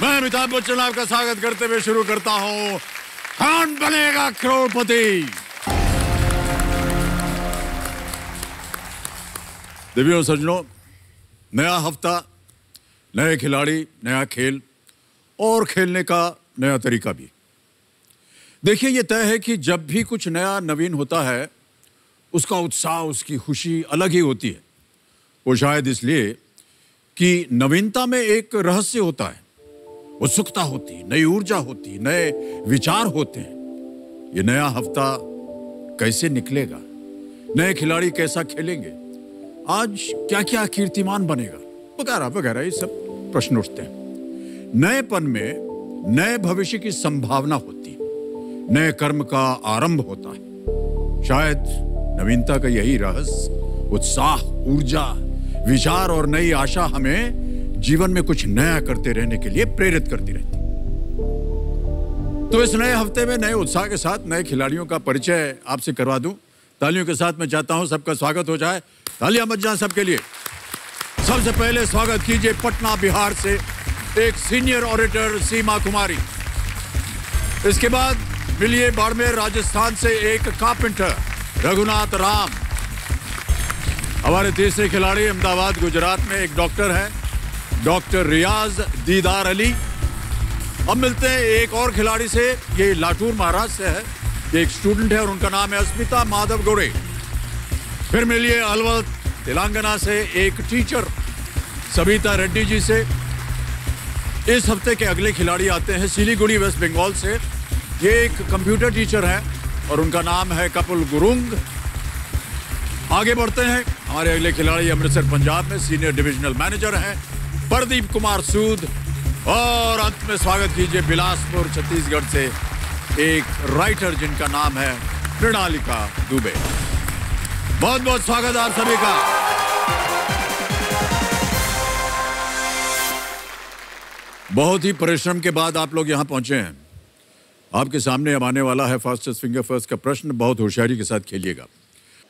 मैं अमिताभ बच्चन आपका स्वागत करते हुए शुरू करता हूं कौन बनेगा करोड़पति। देवियों सज्जनों, नया हफ्ता, नए खिलाड़ी, नया खेल और खेलने का नया तरीका भी। देखिए, यह तय है कि जब भी कुछ नया नवीन होता है उसका उत्साह, उसकी खुशी अलग ही होती है। वो शायद इसलिए कि नवीनता में एक रहस्य होता है, उत्सुकता होती, नई ऊर्जा होती, नए विचार होते हैं। ये नया हफ्ता कैसे निकलेगा, नए खिलाड़ी कैसा खेलेंगे, आज क्या क्या कीर्तिमान बनेगा, वगैरह वगैरह, ये सब प्रश्न उठते हैं। नएपन में नए भविष्य की संभावना होती है, नए कर्म का आरंभ होता है। शायद नवीनता का यही रहस्य, उत्साह, ऊर्जा, विचार और नई आशा हमें जीवन में कुछ नया करते रहने के लिए प्रेरित करती रहती। तो इस नए हफ्ते में नए उत्साह के साथ नए खिलाड़ियों का परिचय आपसे करवा दूं। तालियों के साथ मैं चाहता हूं सबका स्वागत हो जाए। तालियां बज जाएं सबके लिए। सबसे पहले स्वागत कीजिए पटना बिहार से एक सीनियर ऑडिटर सीमा कुमारी। इसके बाद मिलिए बाड़मेर राजस्थान से एक कारपेंटर रघुनाथ राम। हमारे तीसरे खिलाड़ी अहमदाबाद गुजरात में एक डॉक्टर हैं, डॉक्टर रियाज दीदार अली। अब मिलते हैं एक और खिलाड़ी से, ये लातूर महाराष्ट्र से है, ये एक स्टूडेंट है और उनका नाम है अस्मिता माधव गोड़े। फिर मिलिए अलवर तेलंगाना से एक टीचर सविता रेड्डी जी से। इस हफ्ते के अगले खिलाड़ी आते हैं सिलीगुड़ी वेस्ट बंगाल से, ये एक कंप्यूटर टीचर है और उनका नाम है कपिल गुरुंग। आगे बढ़ते हैं, हमारे अगले खिलाड़ी अमृतसर पंजाब में सीनियर डिविजनल मैनेजर हैं प्रदीप कुमार सूद। और अंत में स्वागत कीजिए बिलासपुर छत्तीसगढ़ से एक राइटर जिनका नाम है प्रणालिका दुबे। बहुत बहुत स्वागत आप सभी का। बहुत ही परिश्रम के बाद आप लोग यहां पहुंचे हैं। आपके सामने अब आने वाला है फास्टेस्ट फिंगर फर्स्ट का प्रश्न। बहुत होशियारी के साथ खेलिएगा।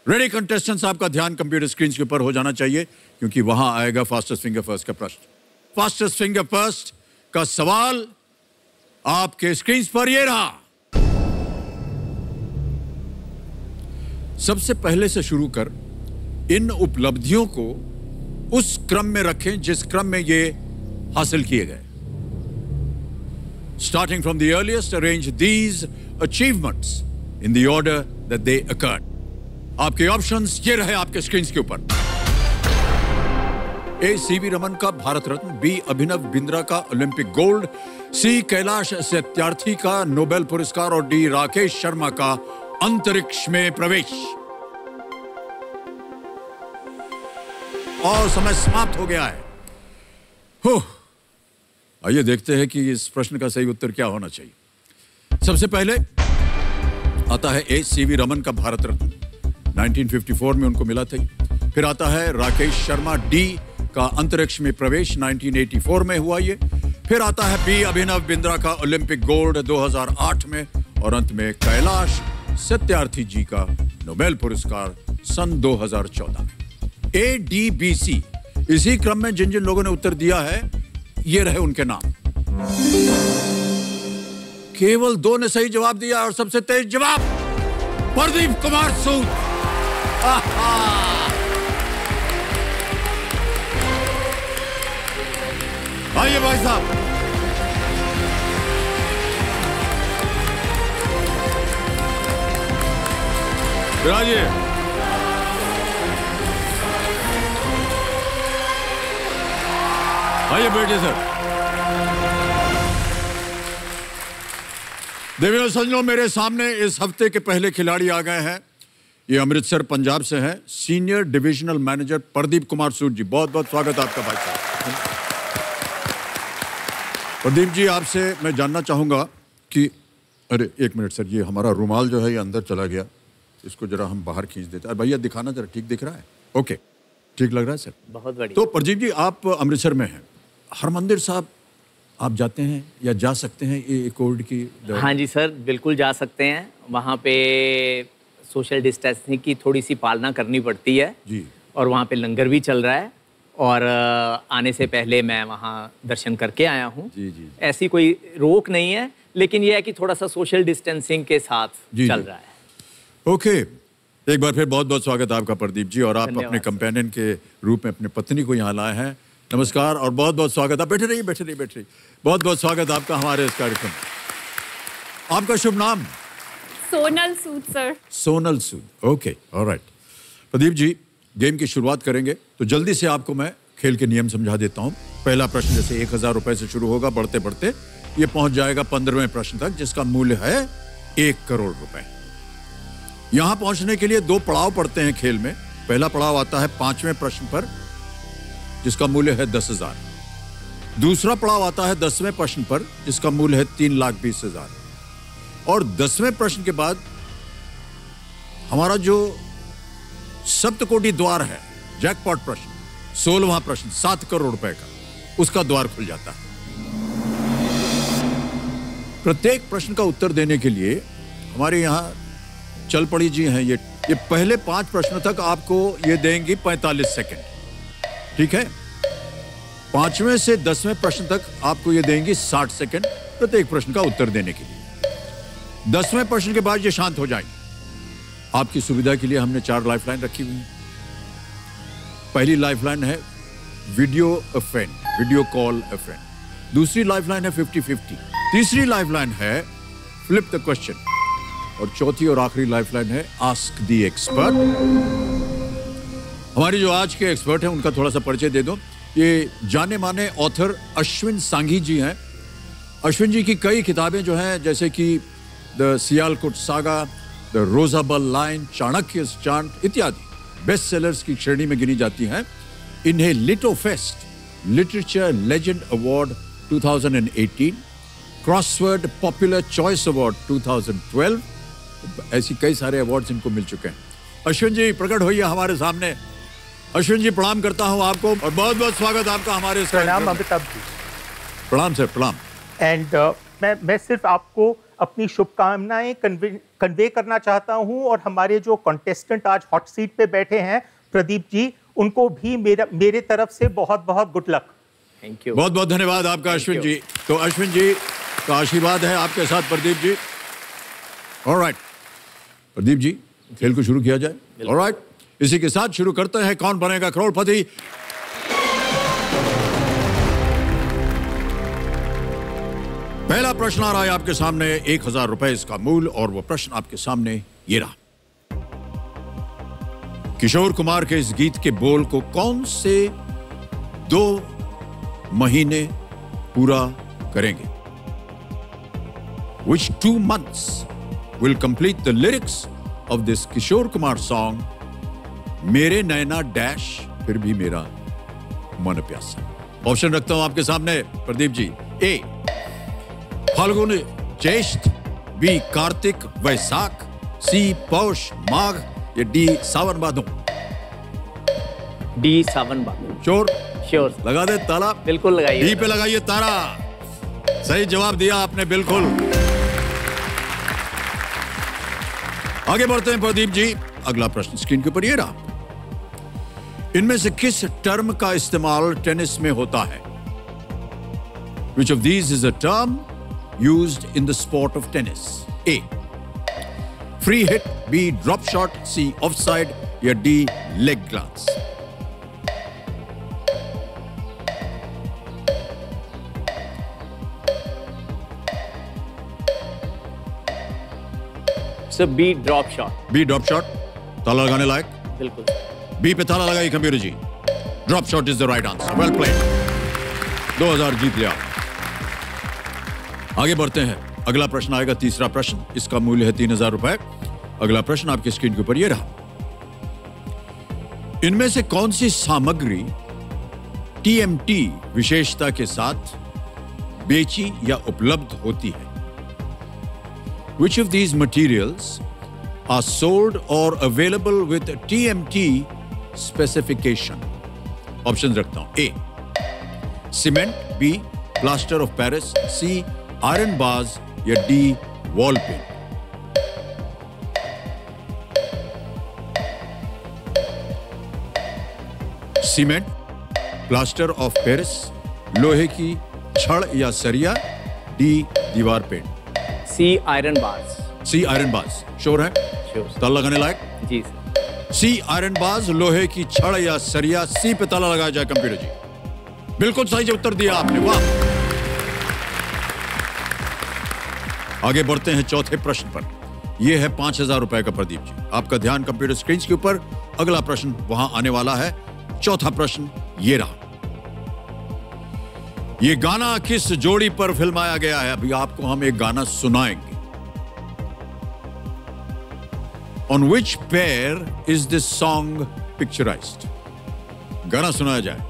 रेडी कंटेस्टेंट्स, आपका ध्यान कंप्यूटर स्क्रीन के ऊपर हो जाना चाहिए क्योंकि वहां आएगा फास्टेस्ट फिंगर फर्स्ट का प्रश्न। फास्टेस्ट फिंगर फर्स्ट का सवाल आपके स्क्रीन पर ये रहा। सबसे पहले से शुरू कर इन उपलब्धियों को उस क्रम में रखें जिस क्रम में ये हासिल किए गए। Starting from the earliest, arrange these achievements in the order that they occurred. आपके ऑप्शंस ये रहे आपके स्क्रीन के ऊपर। ए सीवी रमन का भारत रत्न, बी अभिनव बिंद्रा का ओलंपिक गोल्ड, सी कैलाश सत्यार्थी का नोबेल पुरस्कार और डी राकेश शर्मा का अंतरिक्ष में प्रवेश। और समय समाप्त हो गया है। आइए देखते हैं कि इस प्रश्न का सही उत्तर क्या होना चाहिए। सबसे पहले आता है ए सीवी रमन का भारत रत्न, 1954 में उनको मिला था। फिर आता है राकेश शर्मा डी का अंतरिक्ष में प्रवेश, 1984 में हुआ ये। फिर आता है बी अभिनव बिंद्रा का ओलंपिक गोल्ड 2008 में। और अंत में कैलाश सत्यार्थी जी का नोबेल पुरस्कार सन 2014 में। ए डी बी सी, इसी क्रम में जिन जिन लोगों ने उत्तर दिया है ये रहे उनके नाम। केवल 2 ने सही जवाब दिया और सबसे तेज जवाब प्रदीप कुमार सूद। आइए भाई साहब। आइए। आइए बैठिए सर। देवियों सज्जनों, मेरे सामने इस हफ्ते के पहले खिलाड़ी आ गए हैं। ये अमृतसर पंजाब से हैं, senior divisional manager Pradeep Kumar Sood ji. बहुत बहुत स्वागत आपका भाई साहब। प्रदीप जी, आपसे मैं जानना चाहूंगा कि अरे एक मिनट सर, ये हमारा रुमाल जो है ये अंदर चला गया, इसको जरा हम बाहर खींच देते हैं। भैया दिखाना जरा, ठीक दिख रहा है? ओके, ठीक लग रहा है सर? बहुत बढ़िया। तो प्रदीप जी, आप अमृतसर में हैं, हरमंदिर साहब आप जाते हैं या जा सकते हैं ये कोविड की? हाँ जी सर, बिल्कुल जा सकते हैं। वहाँ पे सोशल डिस्टेंसिंग की थोड़ी सी पालना करनी पड़ती है जी, और वहाँ पे लंगर भी चल रहा है और आने से पहले मैं वहाँ दर्शन करके आया हूँ। जी। ऐसी कोई रोक नहीं है, लेकिन यह है कि थोड़ा सा सोशल डिस्टेंसिंग के साथ चल रहा है। ओके, एक बार फिर बहुत बहुत स्वागत है आपका प्रदीप जी, और आप अपने कंपेनियन के रूप में अपने पत्नी को यहाँ लाए हैं। नमस्कार और बहुत बहुत स्वागत। आप बैठे रहिए। बहुत बहुत स्वागत आपका हमारे इस कार्यक्रम में। आपका शुभ नाम? सोनल सूद सर। सोनल सूद, okay, alright. Pradeep ji, game की शुरुआत करेंगे तो जल्दी से आपको मैं खेल के नियम समझा देता हूँ। पहला प्रश्न जैसे 1000 रुपए से शुरू होगा, बढ़ते बढ़ते ये पहुंच जाएगा 15वें प्रश्न तक, जिसका मूल्य है 1 करोड़ रुपए। यहां पहुंचने के लिए 2 पड़ाव पड़ते हैं खेल में। पहला पड़ाव आता है 5वें प्रश्न पर, जिसका मूल्य है 10,000। दूसरा पड़ाव आता है 10वें प्रश्न पर, जिसका मूल्य है 3,20,000। और 10वें प्रश्न के बाद हमारा जो सप्तकोटि द्वार है, जैकपॉट प्रश्न, 16वां प्रश्न 7 करोड़ रुपए का, उसका द्वार खुल जाता है। प्रत्येक प्रश्न का उत्तर देने के लिए हमारे यहाँ चल पड़ी जी हैं ये पहले 5 प्रश्नों तक आपको ये देंगी 45 सेकंड, ठीक है। 5वें से 10वें प्रश्न तक आपको ये देंगी 60 सेकंड प्रत्येक प्रश्न का उत्तर देने के लिए। 10वें प्रश्न के बाद ये शांत हो जाएंगे। आपकी सुविधा के लिए हमने 4 लाइफलाइन रखी हुई हैं। पहली लाइफलाइन है वीडियो अ फ्रेंड, वीडियो कॉल अ फ्रेंड। दूसरी लाइफलाइन है 50-50। तीसरी लाइफलाइन है फ्लिप द क्वेश्चन, और चौथी और आखिरी लाइफलाइन है आस्क द एक्सपर्ट। हमारे जो आज के एक्सपर्ट हैं उनका थोड़ा सा परिचय दे दो। ये जाने माने ऑथर अश्विन सांघी जी हैं। अश्विन जी की कई किताबें जो हैं, जैसे कि the Sialkot saga, the Rozabal line, Chanakya's chant इत्यादि बेस्ट सेलर्स की श्रेणी में गिनी जाती हैं। इन्हें Litofest literature legend award 2018, Crossword popular choice award 2012, ऐसी कई सारे अवार्ड्स इनको मिल चुके हैं। अश्विन जी प्रकट होइए हमारे सामने। अश्विन जी प्रणाम करता हूं आपको और बहुत बहुत स्वागत आपका हमारे। प्रणाम अमिताभ जी। प्रणाम सर, प्रणाम। एंड मैं सिर्फ आपको अपनी शुभकामनाएं कन्वे करना चाहता हूं, और हमारे जो कॉन्टेस्टेंट आज हॉट सीट पे बैठे हैं प्रदीप जी, उनको भी मेरे तरफ से बहुत बहुत गुड लक। Thank you. बहुत बहुत धन्यवाद आपका अश्विन जी। तो अश्विन जी का आशीर्वाद है आपके साथ प्रदीप जी। ऑलराइट प्रदीप जी, खेल को शुरू किया जाए। ऑलराइट, इसी के साथ शुरू करते हैं कौन बनेगा करोड़पति। पहला प्रश्न आ रहा है आपके सामने, 1000 रुपए इसका मूल, और वो प्रश्न आपके सामने ये रहा। किशोर कुमार के इस गीत के बोल को कौन से 2 महीने पूरा करेंगे? Which 2 months will complete the lyrics of this Kishore Kumar song, मेरे नैना डैश फिर भी मेरा मन प्यासा। ऑप्शन रखता हूं आपके सामने प्रदीप जी। ए फाल्गुन ज्येष्ठ, बी कार्तिक वैशाख, सी पौष माघ, या डी सावन भादो। डी सावन भादो। श्योर लगा दे ताला? बिल्कुल लगाइए। डी पे लगाइए तारा। सही जवाब दिया आपने, बिल्कुल। आगे बढ़ते हैं प्रदीप जी। अगला प्रश्न स्क्रीन के ऊपर ये रहा। इनमें से किस टर्म का इस्तेमाल टेनिस में होता है? Which of these is a term used in the sport of tennis? A free hit, B drop shot, C offside, या D leg glance। So B drop shot। B drop shot, ताला लगाने लायक? बिल्कुल। B पे ताला लगाइए computer ji. Drop shot is the right answer. Well played. 2000 जीत लिया। आगे बढ़ते हैं। अगला प्रश्न आएगा, तीसरा प्रश्न। इसका मूल्य है 3000 रुपए। अगला प्रश्न आपकी स्क्रीन के ऊपर ये रहा। इनमें से कौन सी सामग्री TMT विशेषता के साथ बेची या उपलब्ध होती है? Which of these materials are sold or available with TMT specification? Option रखता हूं। A cement, B plaster of Paris, C iron bars, या D wall paint. Cement, plaster of Paris, लोहे की छड़ या सरिया, डी दीवार paint. C iron bars. C iron bars. Sure है? श्योर। ताला लगाने लायक? जी सर। सी आयरन बार्स, लोहे की छड़ या सरिया, सी पे ताला लगाया जाए। कंप्यूटर जी बिल्कुल सही से उत्तर दिया आपने, वाह। आगे बढ़ते हैं चौथे प्रश्न पर। यह है 5,000 रुपए का। प्रदीप जी, आपका ध्यान कंप्यूटर स्क्रीन के ऊपर। अगला प्रश्न वहां आने वाला है। चौथा प्रश्न ये रहा। यह गाना किस जोड़ी पर फिल्माया गया है? अभी आपको हम एक गाना सुनाएंगे। On which pair is this song picturized? गाना सुनाया जाए।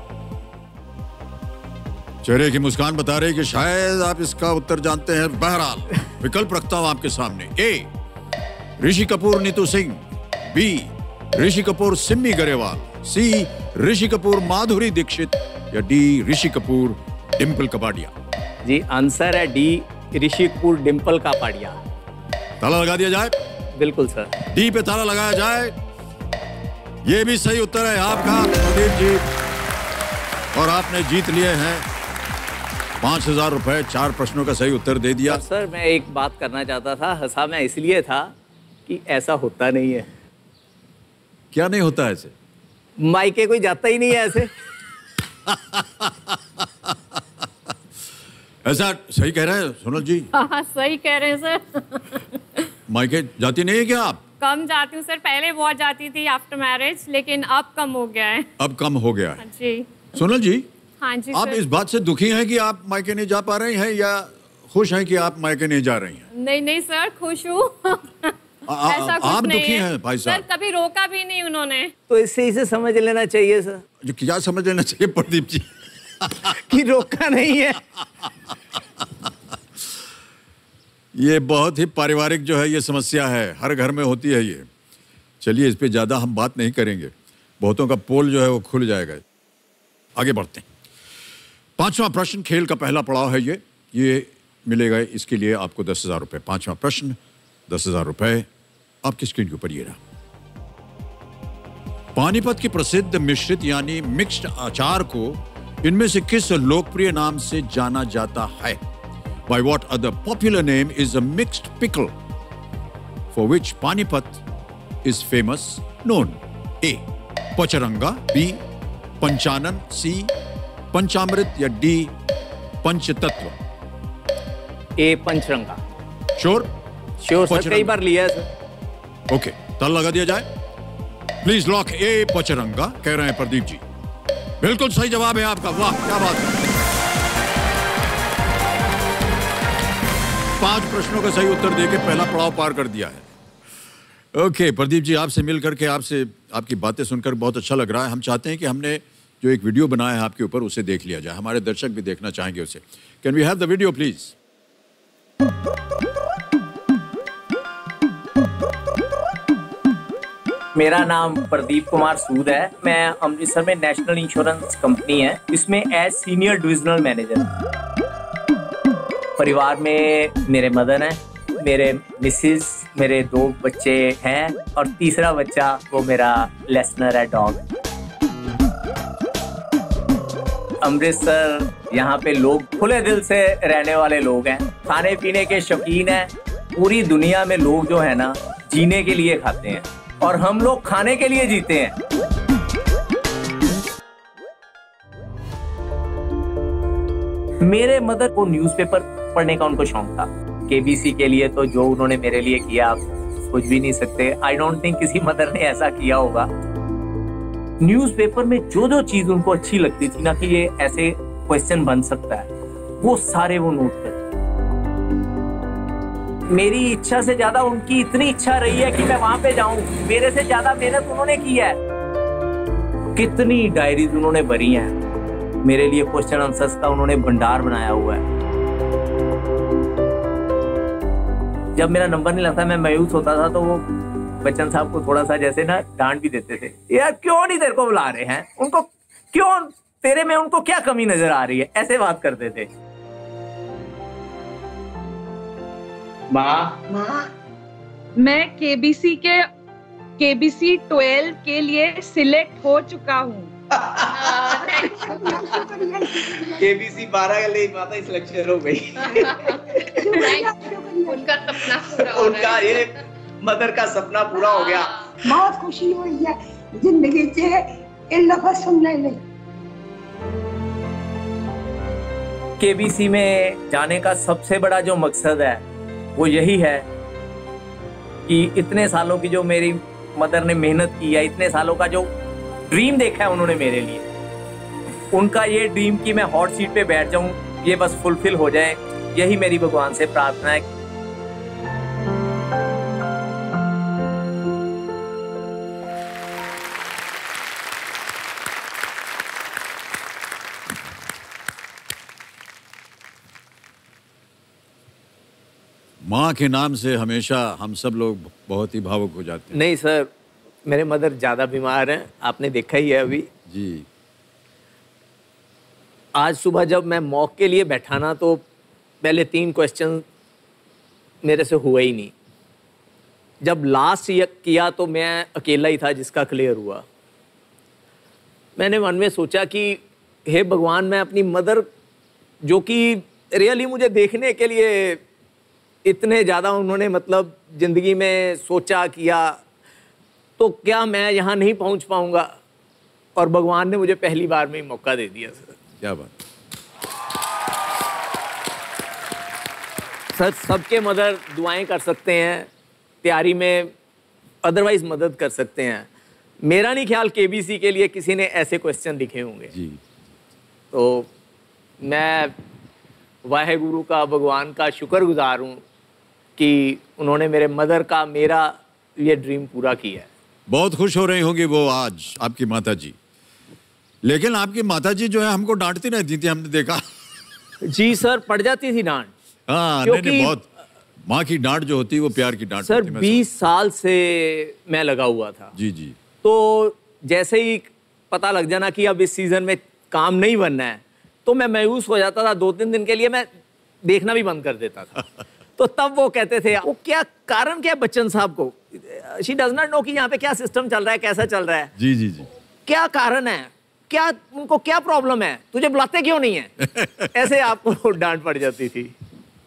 चेहरे की मुस्कान बता रही कि शायद आप इसका उत्तर जानते हैं। बहरहाल विकल्प रखता हूं आपके सामने। ए ऋषि कपूर नीतू सिंह, बी ऋषि कपूर सिम्मी गरेवाल, सी ऋषि कपूर माधुरी दीक्षित, या डी ऋषि कपूर डिंपल कपाड़िया। जी आंसर है डी ऋषि कपूर डिंपल कपाड़िया। ताला लगा दिया जाए? बिल्कुल सर। डी पे ताला लगाया जाए। यह भी सही उत्तर है आपका प्रदीप जी, और आपने जीत लिए हैं 5,000 रुपए। 4 प्रश्नों का सही उत्तर दे दिया। सर मैं एक बात करना चाहता था, हंसा मैं इसलिए था कि ऐसा होता नहीं है। क्या नहीं होता ऐसे? माइके कोई जाता ही नहीं है ऐसे। ऐसा सही कह रहे हैं सोनल जी? हाँ सही कह रहे हैं सर। मायके जाती नहीं है क्या आप? कम जाती हूँ सर, पहले बहुत जाती थी आफ्टर मैरिज, लेकिन अब कम हो गया है। अब कम हो गया है जी। सोनल जी, हाँ जी आप सर। इस बात से दुखी हैं कि आप मायके नहीं जा पा रही हैं, या खुश हैं कि आप मायके नहीं जा रही हैं? नहीं नहीं सर, खुश हूँ। ऐसा कुछ आप नहीं दुखी है हैं भाई सर, साहब? कभी रोका भी नहीं उन्होंने। तो इससे इसे समझ लेना चाहिए सर जो क्या समझ लेना चाहिए प्रदीप जी? कि रोका नहीं है। ये बहुत ही पारिवारिक जो है ये समस्या है, हर घर में होती है ये। चलिए इस पे ज्यादा हम बात नहीं करेंगे, बहुतों का पोल जो है वो खुल जाएगा। आगे बढ़ते हैं। 5वां प्रश्न खेल का पहला पड़ाव है ये मिलेगा इसके लिए आपको 10,000 रुपए। 5वां प्रश्न 10,000 रुपए आपकी स्क्रीन के ऊपर ये रहा। पानीपत की प्रसिद्ध मिश्रित यानी मिक्स्ड अचार को इनमें से किस लोकप्रिय नाम से जाना जाता है? By what other popular name is a mixed pickle for which Panipat is famous known? A. Pacharanga, B. Panchanan, C. Panchamrit, या D. पंचतत्व। ए पंचरंगा। श्योर? श्योर सर, कई बार लिया है सर। ओके, ताला लगा दिया जाए। प्लीज लॉक ए पचरंगा कह रहे हैं प्रदीप जी। बिल्कुल सही जवाब है आपका, वाह क्या बात है। 5 प्रश्नों का सही उत्तर देके पहला पड़ाव पार कर दिया है। ओके प्रदीप जी, आपसे मिल करके, आपसे आपकी बातें सुनकर बहुत अच्छा लग रहा है। हम चाहते हैं कि हमने जो एक वीडियो बनाया है आपके ऊपर उसे देख लिया जाए, हमारे दर्शक भी देखना चाहेंगे उसे। Can we have the video please? मेरा नाम प्रदीप कुमार सूद है। मैं अमृतसर में नेशनल इंश्योरेंस कंपनी है, इसमें एज सीनियर डिविजनल मैनेजर। परिवार में मेरे मदर हैं, मेरे मिसेस, मेरे 2 बच्चे हैं और तीसरा बच्चा वो मेरा लेसनर है, डॉग। अमृतसर यहाँ पे लोग खुले दिल से रहने वाले लोग हैं, खाने पीने के शौकीन हैं। पूरी दुनिया में लोग जो है ना जीने के लिए खाते हैं और हम लोग खाने के लिए जीते हैं। मेरे मदर को न्यूज़पेपर पढ़ने का उनको शौक था। केबीसी के लिए तो जो उन्होंने मेरे लिए किया आप सोच भी नहीं सकते। आई डोंट थिंक किसी मदर ने ऐसा किया होगा। न्यूज़पेपर में जो जो चीज उनको अच्छी लगती थी ना कि ये ऐसे क्वेश्चन बन सकता है, वो सारे वो नोट करते। मेरी इच्छा से ज्यादा उनकी इतनी इच्छा रही है कि मैं वहां पे जाऊं। मेरे से ज्यादा मेहनत उन्होंने की है। कितनी डायरीज उन्होंने भरी हैं मेरे लिए, क्वेश्चन आंसर्स का उन्होंने भंडार बनाया हुआ है। जब मेरा नंबर नहीं लगता, मैं मायूस होता था, तो वो बच्चन साहब को थोड़ा सा जैसे ना डांट भी देते थे, यार क्यों नहीं तेरे को बुला रहे हैं, उनको क्यों, तेरे में उनको क्या कमी नजर आ रही है, ऐसे बात करते थे। माँ, मैं केबीसी 12 के लिए सिलेक्ट हो चुका हूँ। केबीसी 12 के लिए माता सिलेक्शन हो गई। उनका सपना पूरा हो उनका ये मदर का सपना पूरा हो गया। बहुत खुशी हुई है जिंदगी से इन लोगों सुनने में। केबीसी में जाने का सबसे बड़ा जो मकसद है वो यही है कि इतने सालों की जो मेरी मदर ने मेहनत की है, इतने सालों का जो ड्रीम देखा है उन्होंने मेरे लिए, उनका ये ड्रीम कि मैं हॉट सीट पे बैठ जाऊं, ये बस फुलफिल हो जाए, यही मेरी भगवान से प्रार्थना है। माँ के नाम से हमेशा हम सब लोग बहुत ही भावुक हो जाते हैं। नहीं सर, मेरे मदर ज़्यादा बीमार हैं, आपने देखा ही है अभी जी। आज सुबह जब मैं मॉक के लिए बैठा ना, तो पहले 3 क्वेश्चन मेरे से हुए ही नहीं। जब लास्ट ये किया तो मैं अकेला ही था जिसका क्लियर हुआ। मैंने मन में सोचा कि हे भगवान, मैं अपनी मदर, जो कि रियली मुझे देखने के लिए इतने ज़्यादा उन्होंने मतलब ज़िंदगी में सोचा किया, तो क्या मैं यहाँ नहीं पहुँच पाऊँगा? और भगवान ने मुझे पहली बार में ही मौका दे दिया सर। क्या बात। सर, सबके मदर दुआएं कर सकते हैं तैयारी में, अदरवाइज मदद कर सकते हैं। मेरा नहीं ख्याल केबीसी के लिए किसी ने ऐसे क्वेश्चन लिखे होंगे जी। तो मैं वाहेगुरु का, भगवान का शुक्रगुजार हूँ कि उन्होंने मेरे मदर का, मेरा ये ड्रीम पूरा किया है। बहुत खुश हो रही होंगी वो आज आपकी माता जी। लेकिन आपकी माता जी जो है हमको डांटती रहती थी, हमने देखा। जी सर, पड़ जाती थी डांट। हाँ, नहीं, बहुत माँ की डांट जो होती है वो प्यार की डांट सर होती है। 20 साल से मैं लगा हुआ था। जी जी। तो जैसे ही पता लग जाना कि अब इस सीजन में काम नहीं बनना है, तो मैं मायूस हो जाता था। 2-3 दिन के लिए मैं देखना भी बंद कर देता था। तो तब वो कहते थे, वो क्या कारण क्या है बच्चन साहब को, शी डज नॉट नो कि यहाँ पे क्या सिस्टम चल रहा है, कैसा चल रहा है। जी जी जी। क्या कारण है, क्या उनको क्या प्रॉब्लम है, तुझे बुलाते क्यों नहीं है? ऐसे आपको डांट पड़ जाती थी।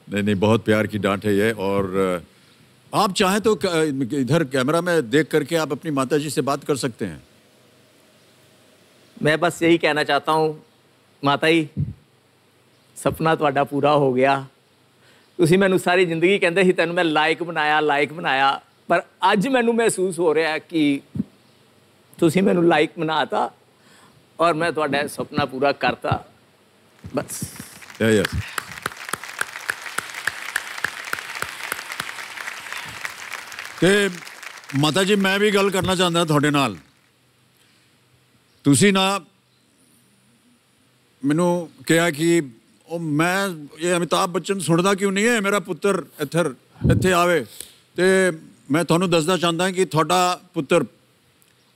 नहीं नहीं, बहुत प्यार की डांट है ये। और आप चाहें तो इधर कैमरा में देख करके आप अपनी माता जी से बात कर सकते हैं। मैं बस यही कहना चाहता हूँ, माता जी, सपना ਤੁਹਾਡਾ पूरा हो गया। ਤੁਸੀਂ ਮੈਨੂੰ ਸਾਰੀ ਜ਼ਿੰਦਗੀ ਕਹਿੰਦੇ ਸੀ ਤੈਨੂੰ ਮੈਂ ਲਾਇਕ ਬਣਾਇਆ, ਪਰ ਅੱਜ ਮੈਨੂੰ ਮਹਿਸੂਸ ਹੋ ਰਿਹਾ ਕਿ ਤੁਸੀਂ ਮੈਨੂੰ ਲਾਇਕ ਬਣਾਤਾ और मैं ਤੁਹਾਡਾ सपना पूरा करता बस। यस। ਤੇ ਮਾਤਾ ਜੀ, ਮੈਂ ਵੀ ਗੱਲ ਕਰਨਾ ਚਾਹੁੰਦਾ ਤੁਹਾਡੇ ਨਾਲ। ਤੁਸੀਂ ਨਾ ਮੈਨੂੰ ਕਿਹਾ ਕਿ ਉਹ ਮੈਂ ਇਹ ਅਮਿਤਾਭ ਬੱਚਨ ਸੁਣਦਾ ਕਿਉਂ ਨਹੀਂ ਹੈ, ਮੇਰਾ ਪੁੱਤਰ ਇੱਥੇ ਆਵੇ। ਤੇ ਮੈਂ ਤੁਹਾਨੂੰ ਦੱਸਣਾ ਚਾਹੁੰਦਾ ਕਿ ਤੁਹਾਡਾ ਪੁੱਤਰ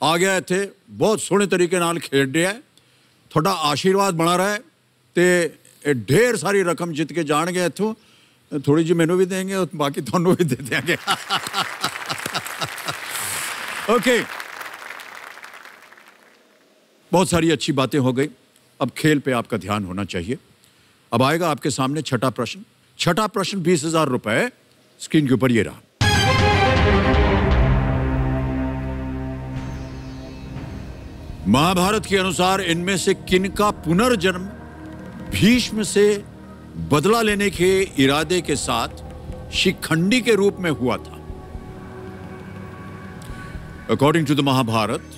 ਆ ਗਿਆ ਇੱਥੇ, ਬਹੁਤ ਸੋਹਣੇ ਤਰੀਕੇ ਨਾਲ ਖੇਡ ਰਿਹਾ ਹੈ। ਤੁਹਾਡਾ ਆਸ਼ੀਰਵਾਦ ਬਣਾ ਰਹੇ ਤੇ ਇਹ ਢੇਰ ਸਾਰੀ ਰਕਮ ਜਿੱਤ ਕੇ ਜਾਣਗੇ ਇੱਥੋਂ। थोड़ी जी मैनू भी देंगे और बाकी थानू भी दे देंगे। ओके, बहुत सारी अच्छी बातें हो गई। अब खेल पे आपका ध्यान होना चाहिए। अब आएगा आपके सामने छठा प्रश्न। छठा प्रश्न 20,000 रुपए स्क्रीन के ऊपर ये रहा। महाभारत के अनुसार इनमें से किनका पुनर्जन्म भीष्म से बदला लेने के इरादे के साथ शिखंडी के रूप में हुआ था? According to the Mahabharata,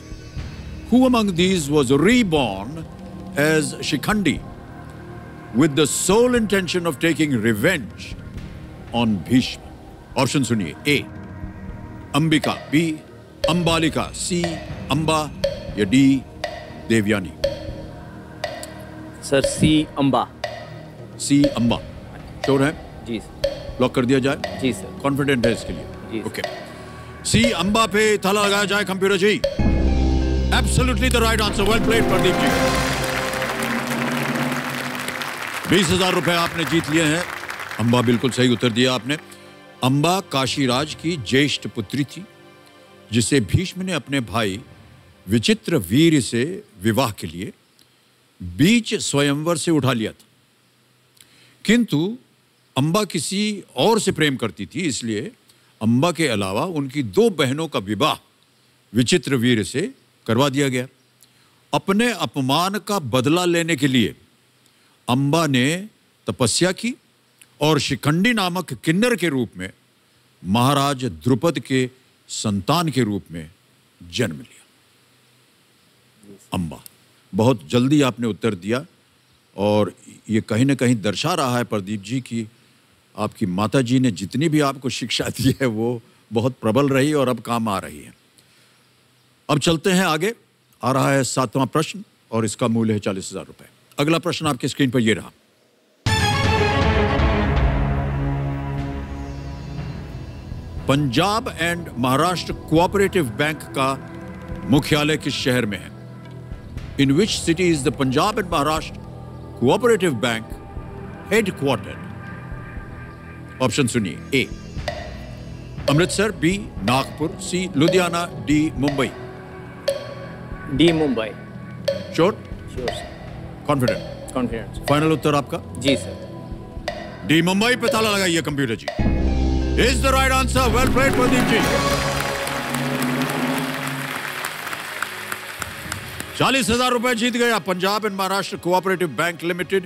who among these was reborn as Shikhandi with the sole intention of taking revenge on Bhishma? Option suniye: A. Ambika, B. Ambalika, C. Amba, या D. देवयानी? सर सी अम्बा। सी अम्बा श्योर है? जी sir. Lock कर दिया जाए? जी sir. Confident है इसके लिए? जी okay. सी अम्बा पे ताला लगाया जाए computer ji. Absolutely the right answer. Well played Pradeep ji. 20,000 रुपए आपने जीत लिए हैं। अम्बा बिल्कुल सही उत्तर दिया आपने। अम्बा काशीराज की ज्येष्ठ पुत्री थी जिसे भीष्म ने अपने भाई विचित्र वीर से विवाह के लिए बीच स्वयंवर से उठा लिया था, किंतु अंबा किसी और से प्रेम करती थी, इसलिए अंबा के अलावा उनकी 2 बहनों का विवाह विचित्रवीर्य से करवा दिया गया। अपने अपमान का बदला लेने के लिए अंबा ने तपस्या की और शिखंडी नामक किन्नर के रूप में महाराज द्रुपद के संतान के रूप में जन्म लिया। अंबा, बहुत जल्दी आपने उत्तर दिया और ये कहीं ना कहीं दर्शा रहा है प्रदीप जी की आपकी माता जी ने जितनी भी आपको शिक्षा दी है वो बहुत प्रबल रही और अब काम आ रही है। अब चलते हैं आगे। आ रहा है 7वां प्रश्न और इसका मूल्य है 40,000 रुपए। अगला प्रश्न आपके स्क्रीन पर ये रहा। Punjab and Maharashtra cooperative bank का मुख्यालय किस शहर में है? In which city is the Punjab and Maharashtra cooperative bank headquartered? Option सुनिए। A Amritsar, B Nagpur, C Ludhiana, D Mumbai. D Mumbai. Sure? Sure sir. Confident? Confidence. Final उत्तर आपका? जी सर। डी मुंबई पे ताला लगाइए computer ji. Is the right answer. Well played Pradeep ji. 40,000 रुपए जीत गया। Punjab and Maharashtra cooperative bank limited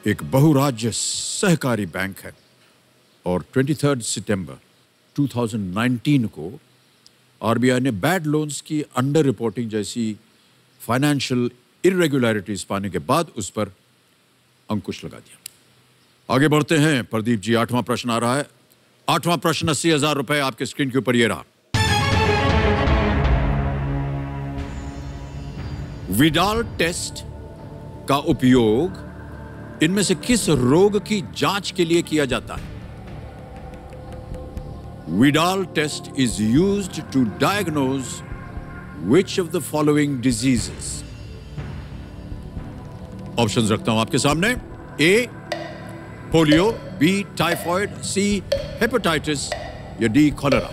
एक बहुराज्य सहकारी बैंक है और 23 सितंबर 2019 को आरबीआई ने बैड लोन्स की अंडर रिपोर्टिंग जैसी फाइनेंशियल इरेगुलरिटीज पाने के बाद उस पर अंकुश लगा दिया। आगे बढ़ते हैं प्रदीप जी। 8वां प्रश्न आ रहा है। 8वां प्रश्न 80,000 रुपए आपके स्क्रीन के ऊपर ये रहा। विडाल टेस्ट का उपयोग इनमें से किस रोग की जांच के लिए किया जाता है? Vidal test is used to diagnose which of the following diseases? Options रखता हूं आपके सामने। A polio, B typhoid, C hepatitis या डी कॉलेरा।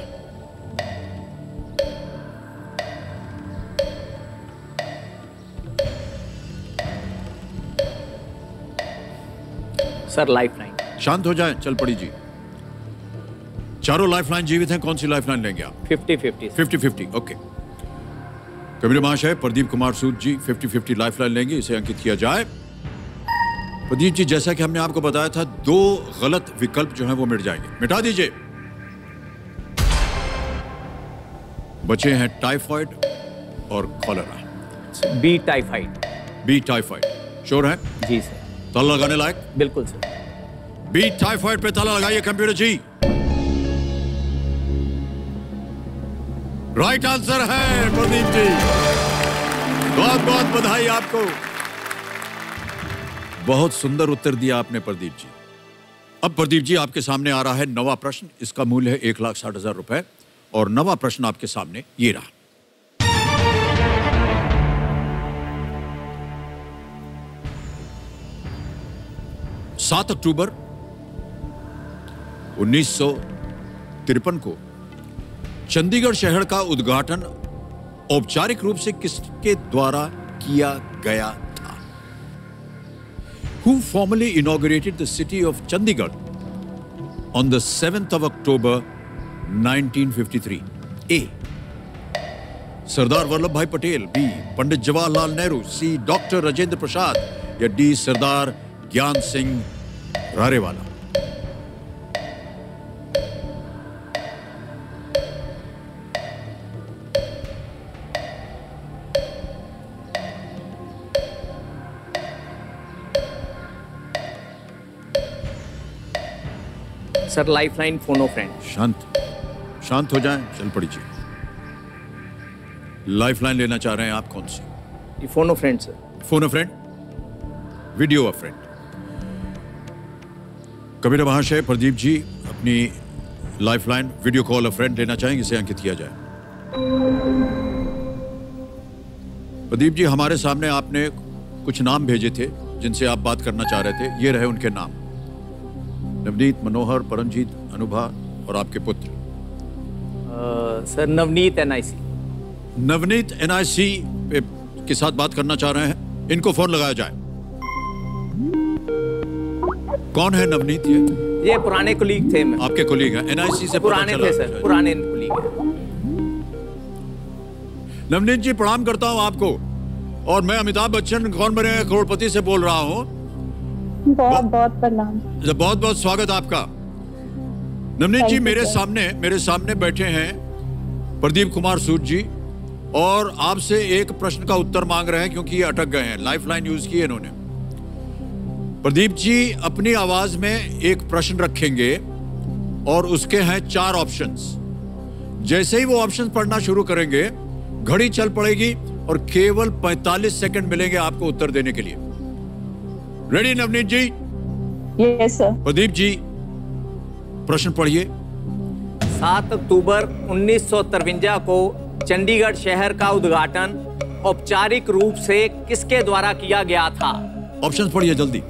Sir lifeline. शांत हो जाएं, चल पड़ी जी। चारों लाइफलाइन जीवित हैं, कौन सी लाइफलाइन लेंगे आप? 50-50। 50-50, ओके। कबीर महाशय प्रदीप कुमार सूद जी 50-50 लाइफलाइन लेंगे, इसे अंकित किया जाए। प्रदीप जी, जैसा कि हमने आपको बताया था, 2 गलत विकल्प जो हैं वो मिट जाएंगे। मिटा दीजिए। बचे हैं टाइफॉइड और cholera. B typhoid. B typhoid. Sure है? जी सर। ताला लगाने लायक? बिल्कुल सर। बी टाइफॉइड पे ताला लगाइए कंप्यूटर जी। राइट आंसर है प्रदीप जी। बहुत बहुत बधाई आपको। बहुत सुंदर उत्तर दिया आपने प्रदीप जी। अब प्रदीप जी आपके सामने आ रहा है 9वां प्रश्न। इसका मूल्य है 1,60,000 रुपए और 9वां प्रश्न आपके सामने ये रहा। सात अक्टूबर 1953 को चंडीगढ़ शहर का उद्घाटन औपचारिक रूप से किसके द्वारा किया गया था? Who formally inaugurated the city of Chandigarh on the 7th of October 1953? A. Sardar Vallabh भाई पटेल, बी. पंडित जवाहरलाल नेहरू, सी. डॉक्टर राजेंद्र प्रसाद या डी. सरदार ज्ञान सिंह रारेवाला। सर लाइफलाइन फोनो फ्रेंड। शांत हो जाएं, चल पड़िए। लाइफलाइन लेना चाह रहे हैं आप, कौन सी? फोनो फ्रेंड सर। फोनो फ्रेंड, वीडियो अ फ्रेंड। कबीर महाशय प्रदीप जी अपनी लाइफलाइन वीडियो कॉल अ फ्रेंड लेना चाहेंगे, इसे अंकित किया जाए। प्रदीप जी, हमारे सामने आपने कुछ नाम भेजे थे जिनसे आप बात करना चाह रहे थे। ये रहे उनके नाम: नवनीत, मनोहर, परमजीत, अनुभा और आपके पुत्र। Sir Navneet NIC। Navneet NIC के साथ बात करना चाह रहे हैं। इनको फोन लगाया जाए। कौन है नवनीत? ये पुराने कुलीग थे। आपके कुलीग हैं? एनआईसी से पुराने थे सर, पुराने कुलीग हैं। नवनीत जी प्रणाम करता हूं आपको। और मैं अमिताभ बच्चन कौन बने करोड़पति से बोल रहा हूं। बहुत बहुत प्रणाम। बहुत बहुत स्वागत आपका। नवनीत जी मेरे सामने बैठे हैं प्रदीप कुमार सूद जी और आपसे एक प्रश्न का उत्तर मांग रहे हैं क्योंकि ये अटक गए हैं। लाइफलाइन यूज की है इन्होंने। प्रदीप जी अपनी आवाज में एक प्रश्न रखेंगे और उसके हैं 4 ऑप्शंस। जैसे ही वो ऑप्शंस पढ़ना शुरू करेंगे घड़ी चल पड़ेगी और केवल 45 सेकंड मिलेंगे आपको उत्तर देने के लिए। Ready Navneet ji? Yes sir. Pradeep ji प्रश्न पढ़िए। 7 अक्टूबर 1953 को चंडीगढ़ शहर का उद्घाटन औपचारिक रूप से किसके द्वारा किया गया था? ऑप्शंस पढ़िए जल्दी।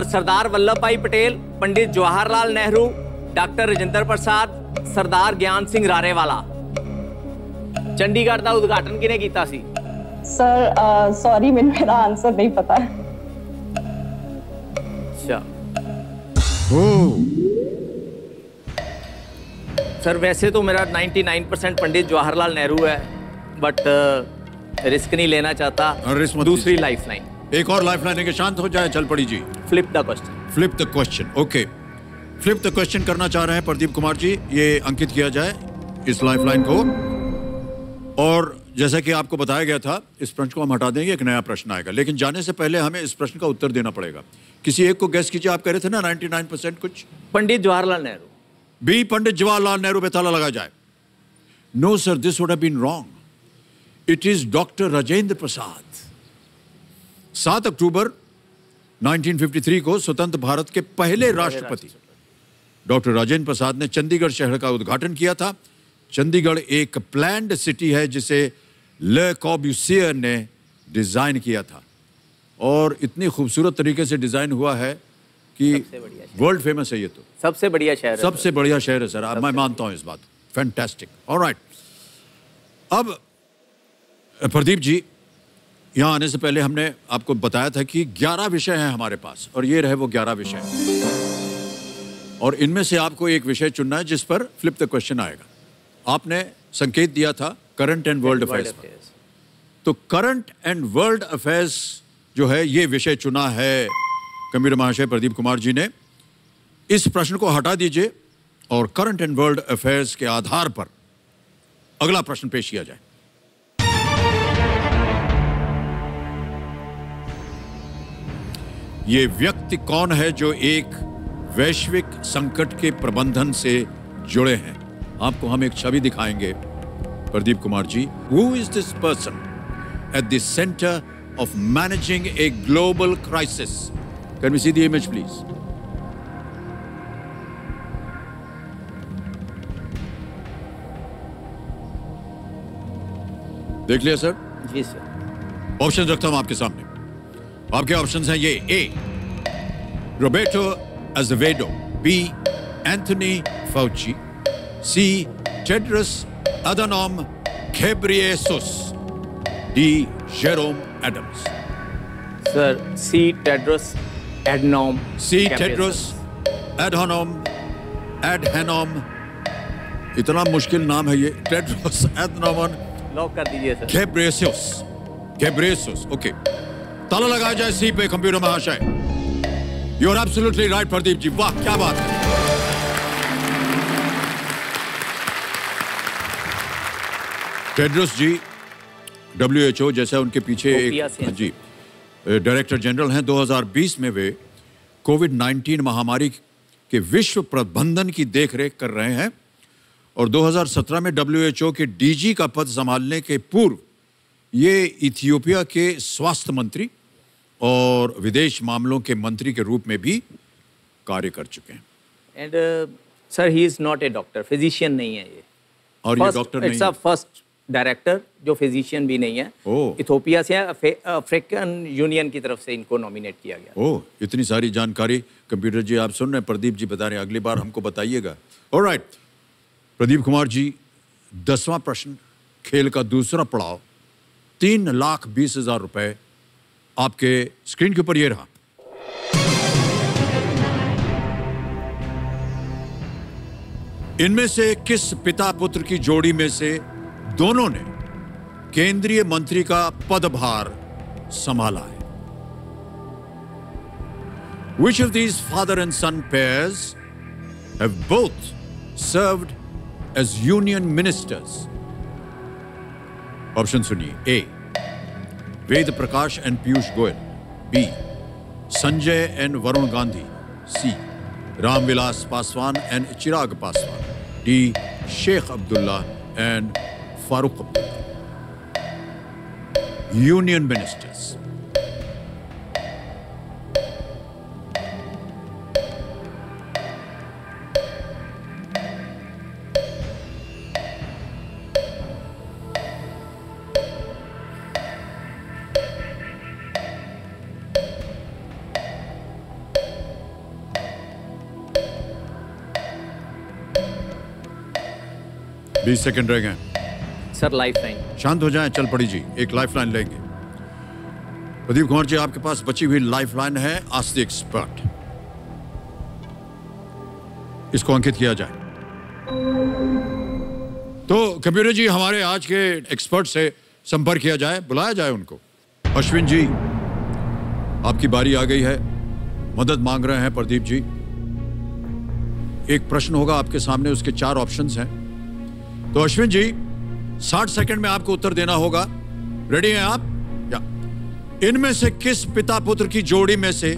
सरदार वल्लभ भाई पटेल, पंडित जवाहरलाल नेहरू, डॉक्टर राजेंद्र प्रसाद, सरदार ज्ञान सिंह रारेवाला। चंडीगढ़ का उद्घाटन किने कीता सी? सर सॉरी मेरा आंसर नहीं पता है। अच्छा सर वैसे तो मेरा 99% पंडित जवाहरलाल नेहरू है बट रिस्क नहीं लेना चाहता। दूसरी लाइफलाइन। एक और लाइफलाइन है कि शांत हो जाए। चल पड़ी जी। Flip the question. Flip the question. Okay flip the question करना चाह रहे हैं प्रदीप कुमार जी। ये अंकित किया जाए इस लाइफलाइन को। और जैसा कि आपको बताया गया था इस प्रश्न को हम हटा देंगे, एक नया प्रश्न आएगा। लेकिन जाने से पहले हमें इस प्रश्न का उत्तर देना पड़ेगा। किसी एक को गेस कीजिए। आप कह रहे थे ना 99% कुछ। पंडित जवाहरलाल नेहरू। बी पंडित जवाहरलाल नेहरू पे ताला लगा जाए। No sir, this would have been wrong. It is doctor Rajendra Prasad. 7 अक्टूबर 1953 को स्वतंत्र भारत के पहले राष्ट्रपति डॉक्टर राजेंद्र प्रसाद ने चंडीगढ़ शहर का उद्घाटन किया था। चंडीगढ़ एक प्लान्ड सिटी है जिसे ले कॉर्ब्यूसियर ने डिजाइन किया था और इतनी खूबसूरत तरीके से डिजाइन हुआ है कि वर्ल्ड फेमस है। ये तो सबसे बढ़िया शहर है। सबसे बढ़िया शहर है सर। मैं मानता हूं इस बात। फैंटास्टिक। ऑलराइट। अब प्रदीप जी यहां आने से पहले हमने आपको बताया था कि 11 विषय हैं हमारे पास और ये रहे वो 11 विषय और इनमें से आपको एक विषय चुनना है जिस पर फ्लिप द क्वेश्चन आएगा। आपने संकेत दिया था करंट एंड वर्ल्ड अफेयर्स। तो करंट एंड वर्ल्ड अफेयर्स जो है ये विषय चुना है कंप्यूटर महाशय प्रदीप कुमार जी ने। इस प्रश्न को हटा दीजिए और करंट एंड वर्ल्ड अफेयर्स के आधार पर अगला प्रश्न पेश किया जाए। ये व्यक्ति कौन है जो एक वैश्विक संकट के प्रबंधन से जुड़े हैं? आपको हम एक छवि दिखाएंगे प्रदीप कुमार जी। Who is this person at the center of managing a global crisis? Can we see the image, please? देख लिया सर? जी सर। ऑप्शन रखता हूं आपके सामने। आपके ऑप्शंस हैं ये। A Roberto Azevedo, B Anthony Fauci, C Tedros Adhanom Ghebreyesus, D Jerome Adams. Sir C Tedros Adhanom. C Tedros Adhanom Adhanom. इतना मुश्किल नाम है ये। टेड्रस एडहानोम लॉक कर दीजिए सर। घेब्रेयेसुस। घेब्रेयेसुस। ओके ताला लगाया जाए सी पे कंप्यूटर महाशय। You are absolutely right Pradeep ji. वाह क्या बात है। टेड्रस जी WHO जैसा उनके पीछे एक जी डायरेक्टर जनरल हैं। 2020 में वे कोविड-19 महामारी के विश्व प्रबंधन की देखरेख कर रहे हैं और 2017 में WHO के DG का पद संभालने के पूर्व ये इथियोपिया के स्वास्थ्य मंत्री और विदेश मामलों के मंत्री के रूप में भी कार्य कर चुके हैं। And sir he is not a doctor, physician नहीं है ये। और ये डॉक्टर नहीं है। इट्स अ फर्स्ट डायरेक्टर जो फिजिशियन भी नहीं है। इथियोपिया से अफ्रीकन यूनियन की तरफ से इनको नॉमिनेट किया गया। ओह इतनी सारी जानकारी कंप्यूटर जी आप सुन रहे हैं, प्रदीप जी बता रहे हैं, अगली बार हमको बताइएगा। ऑलराइट प्रदीप कुमार जी 10वां प्रश्न खेल का दूसरा पड़ाव 3,20,000 रुपए आपके स्क्रीन के ऊपर ये रहा। इनमें से किस पिता पुत्र की जोड़ी में से दोनों ने केंद्रीय मंत्री का पदभार संभाला है? Which of these father and son pairs have both served as union ministers? Option सुनिए। A. Ved Prakash and Piyush Goyal. B. Sanjay and Varun Gandhi. C. Ramvilas Paswan and Chirag Paswan. D. Sheikh Abdullah and Farooq Abdullah. Union ministers. बीस सेकंड रह गए सर। Life line. शांत हो जाएं, चल पड़ी जी, एक लाइफ लाइन लेंगे। प्रदीप कुमार जी, आपके पास बची हुई लाइफ लाइन है आस्क द एक्सपर्ट। इसको अंकित किया जाए। तो कंप्यूटर जी, हमारे आज के एक्सपर्ट से संपर्क किया जाए, बुलाया जाए उनको। अश्विन जी, आपकी बारी आ गई है, मदद मांग रहे हैं प्रदीप जी। एक प्रश्न होगा आपके सामने, उसके 4 ऑप्शंस हैं। तो अश्विन जी, 60 सेकंड में आपको उत्तर देना होगा। रेडी हैं आप? या इनमें से किस पिता पुत्र की जोड़ी में से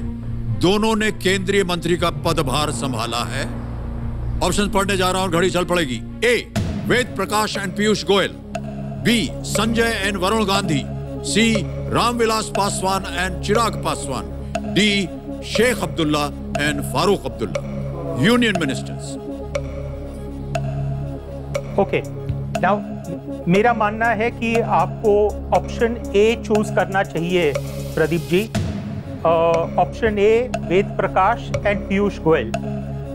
दोनों ने केंद्रीय मंत्री का पदभार संभाला है? ऑप्शन पढ़ने जा रहा हूं, घड़ी चल पड़ेगी। A. Ved Prakash and Piyush Goyal. B. Sanjay and Varun Gandhi. C. Ramvilas Paswan and Chirag Paswan. D. Sheikh Abdullah and Farooq Abdullah. Union ministers. Okay, now मेरा मानना है कि आपको ऑप्शन ए चूज करना चाहिए Pradeep ji. Option A, Ved Prakash and Piyush Goyal.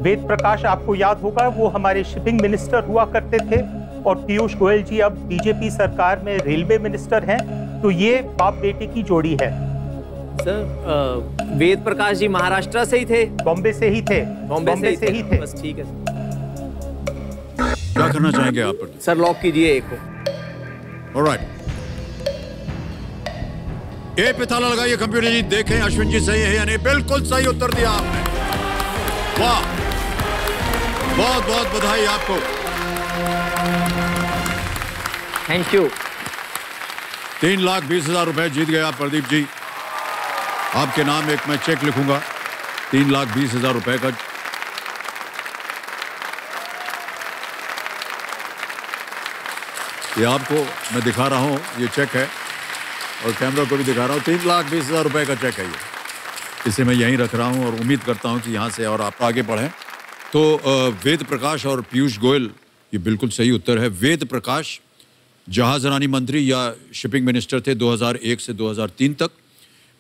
Ved Prakash आपको याद होगा, वो हमारे शिपिंग मिनिस्टर हुआ करते थे, और पीयूष गोयल जी अब बीजेपी सरकार में रेलवे मिनिस्टर हैं। तो ये बाप बेटे की जोड़ी है। सर, वेद प्रकाश जी महाराष्ट्र से ही थे? बॉम्बे से ही थे। बॉम्बे से ही थे। बस ठीक है सर। क्या करना चाहेंगे आप? सर, लॉक कीजिए एक को। ऑलराइट, ए पे ताला लगाइए कंप्यूटर जी, देखें अश्विन जी सही है या नहीं। बिल्कुल सही उत्तर दिया आपने, वाह, बहुत बहुत बधाई आपको। Thank you. 3,20,000 रुपए जीत गए आप प्रदीप जी। आपके नाम एक मैं चेक लिखूंगा 3,20,000 रुपए का। ये आपको मैं दिखा रहा हूँ, ये चेक है, और कैमरा को भी दिखा रहा हूँ। 3,20,000 रुपए का चेक है ये। इसे मैं यहीं रख रहा हूँ और उम्मीद करता हूँ कि यहाँ से और आप आगे बढ़ें। तो वेद प्रकाश और पीयूष गोयल, ये बिल्कुल सही उत्तर है। वेद प्रकाश जहाजरानी मंत्री या शिपिंग मिनिस्टर थे 2001 से 2003 तक।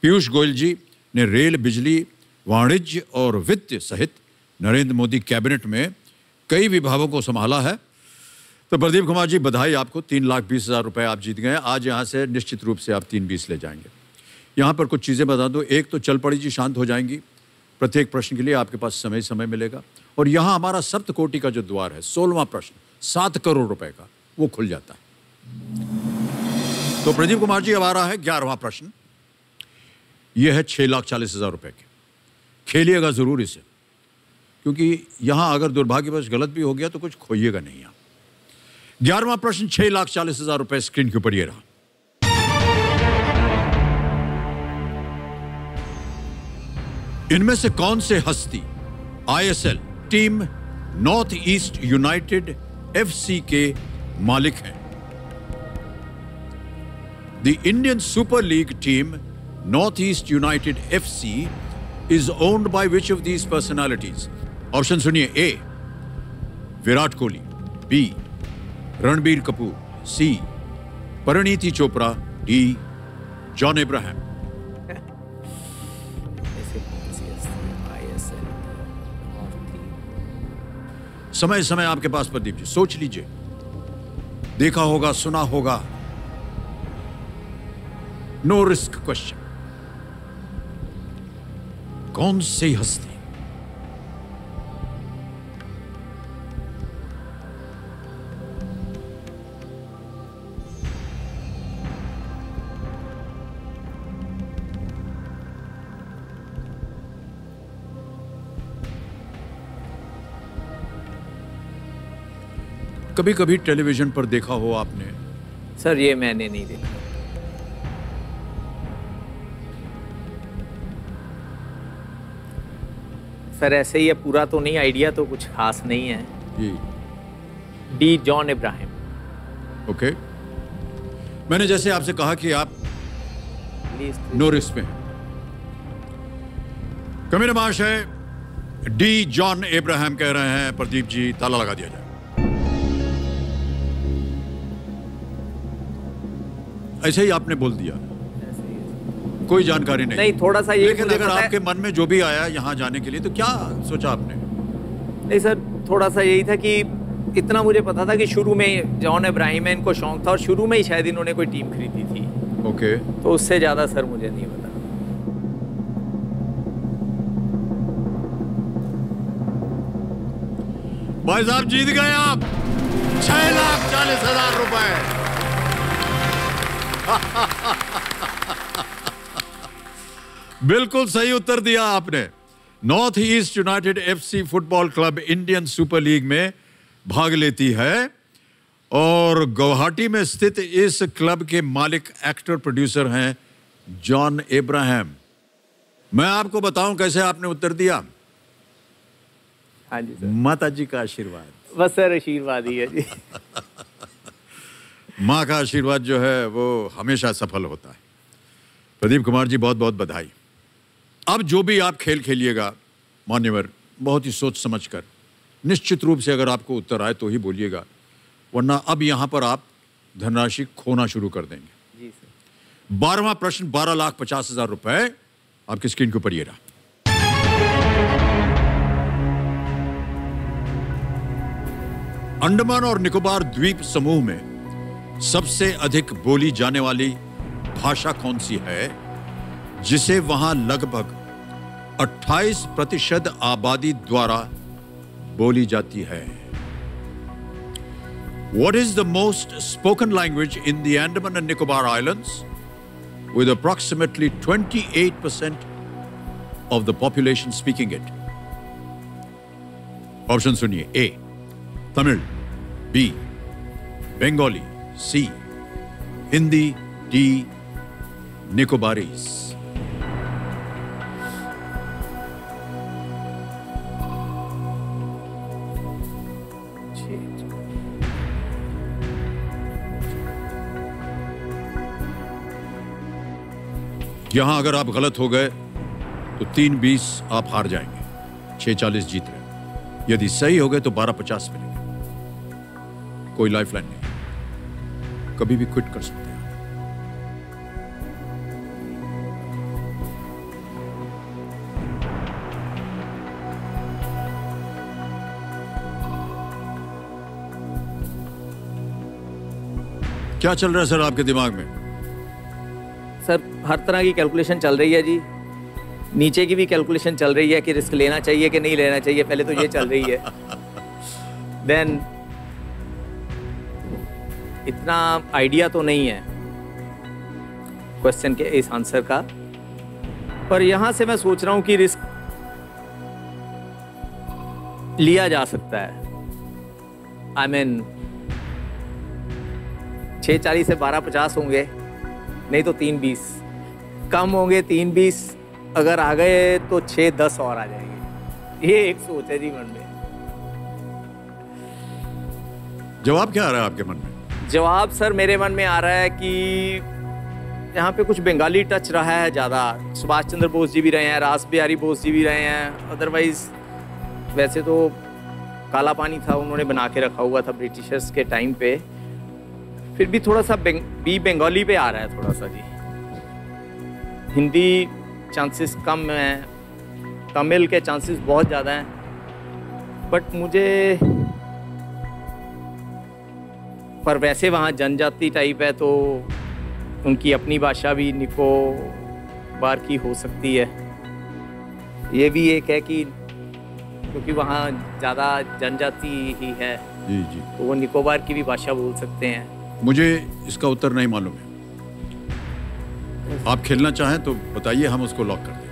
पीयूष गोयल जी ने रेल, बिजली, वाणिज्य और वित्त सहित नरेंद्र मोदी कैबिनेट में कई विभागों को संभाला है। तो प्रदीप कुमार जी, बधाई आपको, 3,20,000 रुपए आप जीत गए। आज यहाँ से निश्चित रूप से आप 3,20 ले जाएंगे। यहाँ पर कुछ चीज़ें बता दो। एक तो चल पड़ी जी शांत हो जाएंगी। प्रत्येक प्रश्न के लिए आपके पास समय मिलेगा। और यहाँ हमारा सप्तकोटि का जो द्वार है, 16वां प्रश्न 7 करोड़ रुपए का, वो खुल जाता है। तो प्रदीप कुमार जी, अब आ रहा है 11वां प्रश्न। यह है 6,40,000 रुपए के। खेलिएगा जरूर इसे, क्योंकि यहां अगर दुर्भाग्यवश गलत भी हो गया तो कुछ खोइएगा नहीं आप। 11वां प्रश्न 6,40,000 रुपए स्क्रीन के ऊपर ये रहा। इनमें से कौन से हस्ती ISL team North East United FC के मालिक हैं? The Indian super league team North East United FC is owned by which of these personalities? Option सुनिए। A, Virat Kohli. B, Ranbir Kapoor. C, Parineeti Chopra. D, John Abraham. समय आपके पास प्रदीप जी, सोच लीजिए। देखा होगा, सुना होगा। No risk question. कौन सी हस्ती? कभी कभी टेलीविजन पर देखा हो आपने? सर ये मैंने नहीं देखा। सर ऐसे ही है, पूरा तो नहीं, आइडिया तो कुछ खास नहीं है। जी। D John Abraham. ओके। मैंने जैसे आपसे कहा कि आप नो रिस्क में हैं। कमीना महाशय, डी जॉन इब्राहिम कह रहे हैं प्रदीप जी ताला लगा दिया जाए। ऐसे ही आपने बोल दिया, कोई जानकारी नहीं। नहीं, थोड़ा सा ये, लेकिन अगर आपके मन में जो भी आया यहाँ जाने के लिए तो क्या सोचा आपने? नहीं सर, थोड़ा सा यही था कि इतना मुझे पता था कि शुरू में जॉन इब्राहिम है, इनको शौक था और शुरू में ही शायद इन्होंने कोई टीम खरीदी थी। ओके। तो उससे ज्यादा सर मुझे नहीं पता। भाई साहब जीत गए आप 6,40,000 रुपए। बिल्कुल सही उत्तर दिया आपने। North East United FC football club Indian super league में भाग लेती है और गुवाहाटी में स्थित इस क्लब के मालिक एक्टर प्रोड्यूसर हैं जॉन इब्राहिम। मैं आपको बताऊं कैसे आपने उत्तर दिया? हाँ जी सर। माता जी का आशीर्वाद। बस सर आशीर्वाद ही है जी। माँ का आशीर्वाद जो है वो हमेशा सफल होता है। प्रदीप कुमार जी बहुत बहुत बधाई। अब जो भी आप खेल खेलिएगा मान्यवर, बहुत ही सोच समझकर, निश्चित रूप से अगर आपको उत्तर आए तो ही बोलिएगा, वरना अब यहाँ पर आप धनराशि खोना शुरू कर देंगे। जी सर। 12वां प्रश्न 12,50,000 रुपए आपकी स्क्रीन के ऊपर ये रहा। अंडमान और निकोबार द्वीप समूह में सबसे अधिक बोली जाने वाली भाषा कौन सी है जिसे वहां लगभग 28% आबादी द्वारा बोली जाती है? What is the most spoken language in the Andaman and Nicobar Islands with approximately 28% of the population speaking it? Option सुनिए। A Tamil, B Bengali, C Hindi, D Nicobarese. यहां अगर आप गलत हो गए तो 3-20 आप हार जाएंगे, 6-40 जीत रहे। यदि सही हो गए तो 12-50 मिलेंगे। कोई लाइफलाइन नहीं, कभी भी क्विट कर सकते हैं। क्या चल रहा है सर आपके दिमाग में? सर हर तरह की कैलकुलेशन चल रही है जी। नीचे की भी कैलकुलेशन चल रही है कि रिस्क लेना चाहिए कि नहीं लेना चाहिए, पहले तो ये चल रही है। देन इतना आइडिया तो नहीं है क्वेश्चन के इस आंसर का, पर यहां से मैं सोच रहा हूं कि रिस्क लिया जा सकता है। आई मीन 6-40 से 12-50 होंगे, नहीं तो 3-20 कम होंगे। 3-20 अगर आ गए तो 6-10 और आ जाएंगे। ये एक सोच है जी मन में। जवाब क्या आ रहा है आपके मन में? जवाब सर मेरे मन में आ रहा है कि यहाँ पे कुछ बंगाली टच रहा है ज़्यादा। सुभाष चंद्र बोस जी भी रहे हैं, रास बिहारी बोस जी भी रहे हैं। अदरवाइज वैसे तो काला पानी था, उन्होंने बना के रखा हुआ था ब्रिटिशर्स के टाइम पे। फिर भी थोड़ा सा बंगाली पे आ रहा है थोड़ा सा जी। हिंदी चांसेस कम हैं, तमिल के चांसेस बहुत ज़्यादा हैं, बट मुझे पर वैसे वहाँ जनजाति टाइप है तो उनकी अपनी भाषा भी निकोबार की हो सकती है। ये भी एक है कि क्योंकि वहाँ ज़्यादा जनजाति ही है, जी जी, तो वो निकोबार की भी भाषा बोल सकते हैं। मुझे इसका उत्तर नहीं मालूम है। आप खेलना चाहें तो बताइए, हम उसको लॉक कर देंगे।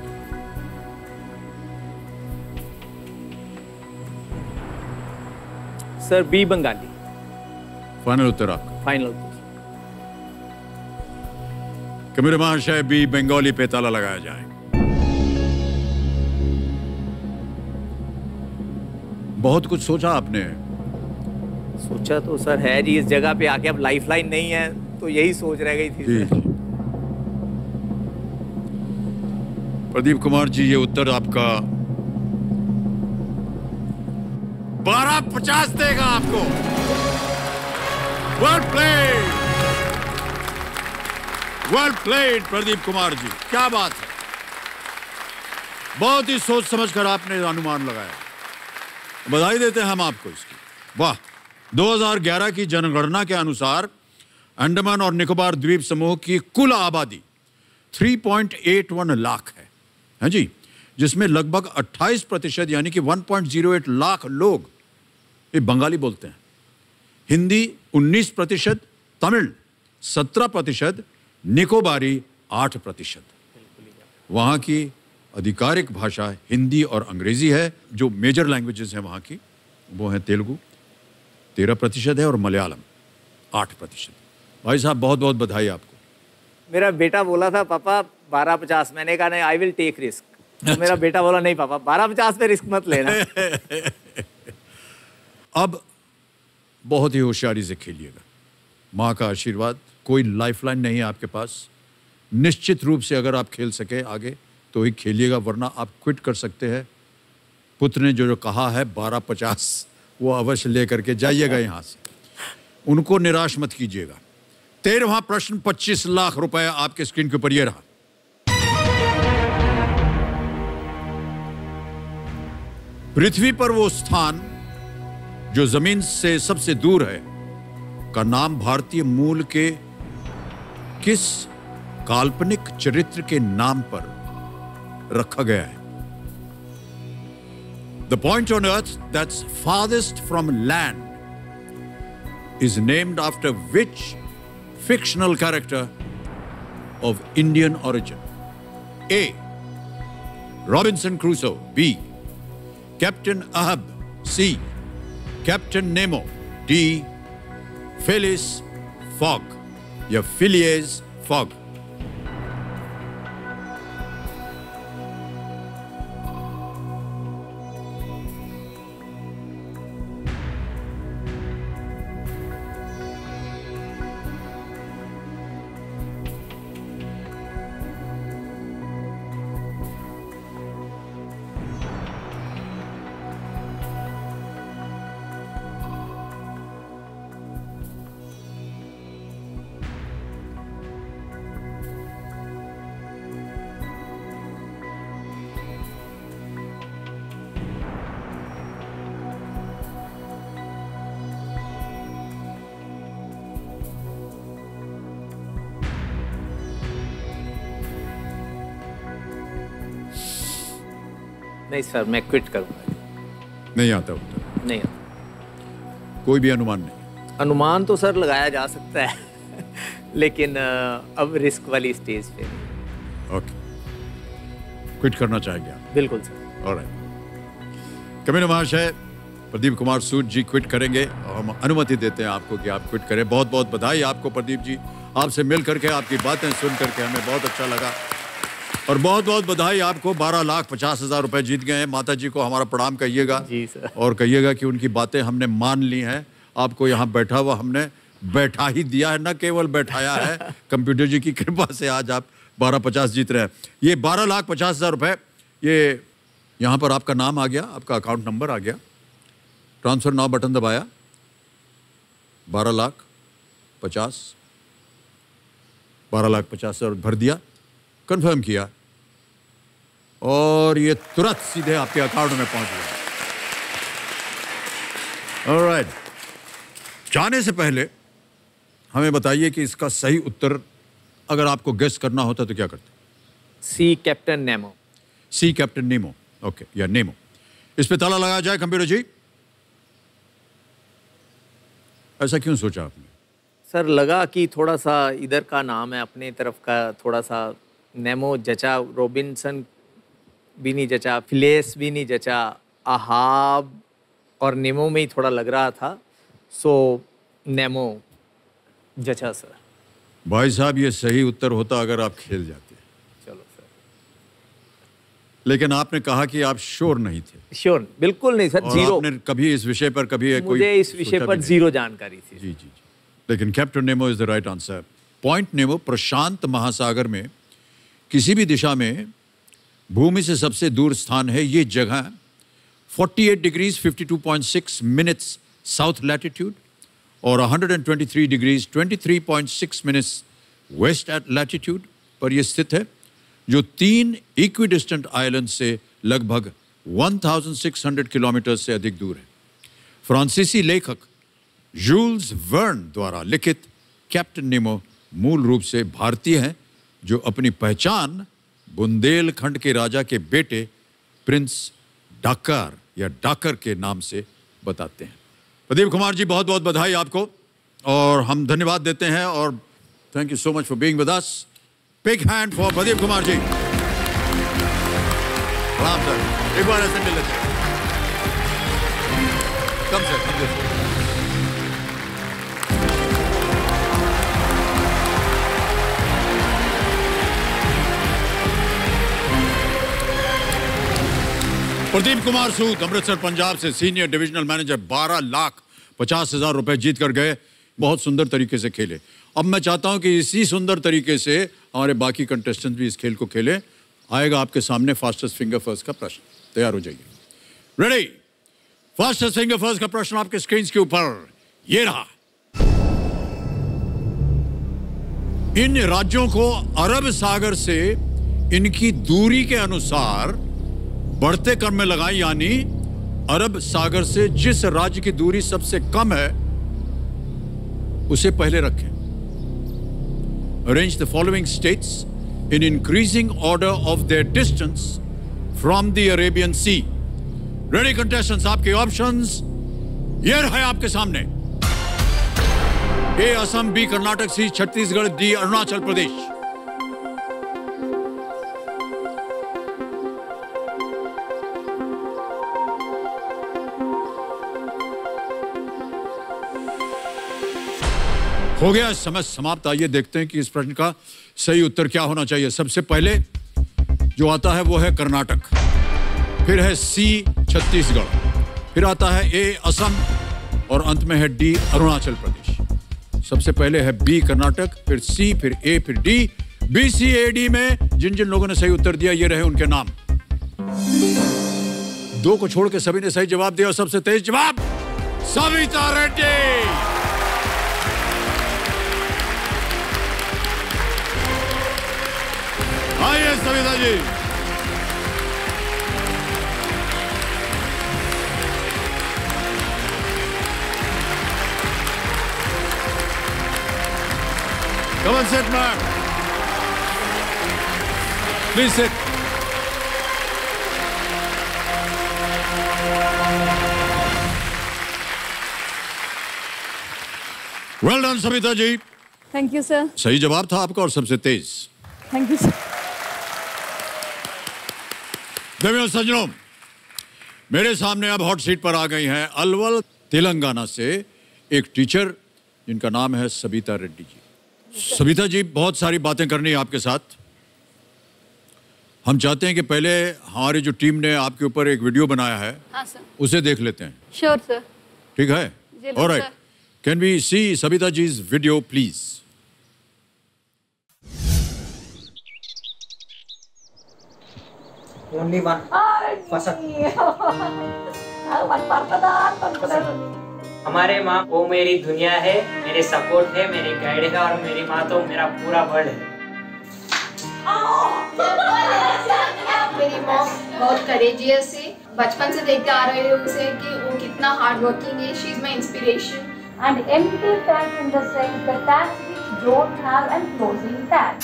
Sir B Bengali. फाइनल उत्तर आपका? फाइनल उत्तर। कबीर महाशय, बी बंगाली पे ताला लगाया जाए। बहुत कुछ सोचा आपने। सोचा तो सर है जी, इस जगह पे आके अब लाइफलाइन नहीं है तो यही सोच रह गई थी। जी जी। प्रदीप कुमार जी, ये उत्तर आपका 1250 देगा आपको। वेल प्लेड प्रदीप कुमार जी, क्या बात है। बहुत ही सोच समझकर आपने अनुमान लगाया। बधाई देते हैं हम आपको इसकी। वाह। 2011 की जनगणना के अनुसार अंडमान और निकोबार द्वीप समूह की कुल आबादी 3.81 लाख है जी, जिसमें लगभग 28% यानी कि 1.08 लाख लोग ये बंगाली बोलते हैं। हिंदी 19%, तमिल 17%, निकोबारी 8%। वहाँ की आधिकारिक भाषा हिंदी और अंग्रेजी है। जो मेजर लैंग्वेजेस हैं वहाँ की वो हैं तेलुगु 13% है और मलयालम 8%। भाई साहब, बहुत बहुत बधाई आपको। मेरा बेटा बोला था पापा 1250, मैंने कहा नहीं, आई विल टेक रिस्क। तो मेरा बेटा बोला नहीं पापा 1250 पे रिस्क मत लेना। अब बहुत ही होशियारी से खेलिएगा। माँ का आशीर्वाद, कोई लाइफलाइन नहीं है आपके पास। निश्चित रूप से अगर आप खेल सके आगे तो ही खेलिएगा, वरना आप क्विट कर सकते हैं। पुत्र ने जो कहा है 1250, वो अवश्य लेकर के जाइएगा यहाँ से। उनको निराश मत कीजिएगा। 13वां प्रश्न 25 लाख रुपए आपके स्क्रीन के ऊपर ये रहा। पृथ्वी पर वो स्थान जो जमीन से सबसे दूर है का नाम भारतीय मूल के किस काल्पनिक चरित्र के नाम पर रखा गया है? The point on earth that's farthest from land is named after which fictional character of Indian origin? A. Robinson Crusoe. B. Captain Ahab. C. Captain Nemo. D. Phileas Fogg. या Phileas Fogg. नहीं sir, मैं quit करूंगा। नहीं आता उत्तर? नहीं आता। कोई भी अनुमान नहीं? अनुमान तो सर लगाया जा सकता है लेकिन अब रिस्क वाली स्टेज पे। ओके, क्विट करना चाहेंगे आप? बिल्कुल सर। ऑलराइट। कमिश्नर महाशय, प्रदीप कुमार सूद जी क्विट करेंगे और हम अनुमति देते हैं आपको कि आप क्विट करें। बहुत बहुत बधाई आपको प्रदीप जी। आपसे मिल करके, आपकी बातें सुन करके हमें बहुत अच्छा लगा। और बहुत बहुत बधाई आपको, 12,50,000 रुपए जीत गए हैं। माता जी को हमारा प्रणाम कहिएगा। जी सर। और कहिएगा कि उनकी बातें हमने मान ली हैं। आपको यहाँ बैठा हुआ हमने बैठा ही दिया है, न केवल बैठाया है। कंप्यूटर जी की कृपा से आज आप 12,50 जीत रहे हैं। ये 12,50,000 रुपए, ये यहाँ पर आपका नाम आ गया, आपका अकाउंट नंबर आ गया। ट्रांसफर नाउ बटन दबाया, 12,50,000 भर दिया, कंफर्म किया और ये तुरंत सीधे आपके अकाउंट में पहुंच गया। ऑलराइट, जाने से पहले हमें बताइए कि इसका सही उत्तर अगर आपको गेस करना होता तो क्या करते? सी कैप्टन नेमो। सी कैप्टन नेमो। ओके, या नेमो। इस पे ताला लगाया जाए कंप्यूटर जी। ऐसा क्यों सोचा आपने? सर लगा कि थोड़ा सा इधर का नाम है, अपने तरफ का थोड़ा सा नेमो जचा, रॉबिन्सन भी नहीं जचा, फिलेस भी नहीं जचा, अहाब और नेमो में ही थोड़ा लग रहा था, सो नेमो जचा सर। भाई साहब ये सही उत्तर होता अगर आप खेल जाते। चलो सर। लेकिन आपने कहा कि आप श्योर नहीं थे। श्योर बिल्कुल नहीं सर, और जीरो। आपने कभी इस विषय पर कभी मुझे इस विषय पर जीरो जानकारी थी। जी जी जी। लेकिन captain Nemo is the right answer. Point Nemo प्रशांत महासागर में किसी भी दिशा में भूमि से सबसे दूर स्थान है। ये जगह 48 डिग्रीज 52.6 मिनट्स साउथ लैटिट्यूड और 123 degrees 23.6 minutes west at latitude पर यह स्थित है, जो 3 इक्विडिस्टेंट आइलैंड से लगभग 1600 किलोमीटर से अधिक दूर है। फ्रांसीसी लेखक जूल्स वर्न द्वारा लिखित कैप्टन नेमो मूल रूप से भारतीय हैं, जो अपनी पहचान बुंदेलखंड के राजा के बेटे प्रिंस डाकर या डाकर के नाम से बताते हैं। प्रदीप कुमार जी, बहुत बहुत बधाई आपको और हम धन्यवाद देते हैं और thank you so much for being with us. Big hand for Pradeep Kumar ji. प्रणाम सर, एक बार ऐसे मिल लेते हैं। कम से प्रदीप कुमार सूद अमृतसर पंजाब से सीनियर डिविजनल मैनेजर 12,50,000 रुपए जीत कर गए। बहुत सुंदर तरीके से खेले। अब मैं चाहता हूं कि इसी सुंदर तरीके से हमारे बाकी कंटेस्टेंट भी इस खेल को खेले। आएगा आपके सामने फास्टेस्ट फिंगर फर्स्ट का प्रश्न। तैयार हो जाइए। रेडी? फास्टेस्ट फिंगर फर्स्ट का प्रश्न आपके स्क्रीन के ऊपर ये रहा। इन राज्यों को अरब सागर से इनकी दूरी के अनुसार बढ़ते क्रम में लगाएं, यानी अरब सागर से जिस राज्य की दूरी सबसे कम है उसे पहले रखें। Arrange the following states in increasing order of their distance from the Arabian Sea. Ready contestants, आपके ऑप्शंस ये रहे आपके सामने। A Assam, B Karnataka, C Chhattisgarh, D Arunachal Pradesh. हो गया समय समाप्त। आइए देखते हैं कि इस प्रश्न का सही उत्तर क्या होना चाहिए। सबसे पहले जो आता है वो है कर्नाटक, फिर है सी छत्तीसगढ़, फिर आता है ए असम और अंत में है डी अरुणाचल प्रदेश। सबसे पहले है बी कर्नाटक, फिर सी, फिर ए, फिर D. B C A D में जिन जिन लोगों ने सही उत्तर दिया ये रहे उनके नाम। 2 को छोड़ के सभी ने सही जवाब दिया और सबसे तेज जवाब सविता रेड्डी। आइए Savita ji. Come on, sit, ma'am. Please sit. Well done, Savita ji. Thank you sir. सही जवाब था आपका और सबसे तेज। Thank you sir. देवियों सज्जनों, मेरे सामने अब हॉट सीट पर आ गई हैं अलवल तेलंगाना से एक टीचर जिनका नाम है सविता रेड्डी जी। सविता जी, बहुत सारी बातें करनी है आपके साथ। हम चाहते हैं कि पहले हमारी जो टीम ने आपके ऊपर एक वीडियो बनाया है, हाँ सर, उसे देख लेते हैं। Sure sir. ठीक है? Alright, can we see Savita ji's video please? Only one. हमारे माँ वो मेरी दुनिया है, मेरे सपोर्ट है, मेरी गाइड है और मेरी माँ तो मेरा पूरा वर्ल्ड है। मेरी मॉम बहुत करेजियस है। बचपन से देखते आ रहे हो उसे कि वो कितना हार्ड वर्किंग है। She is my inspiration. And empty tank in the sense the tanks which don't have and closing tank.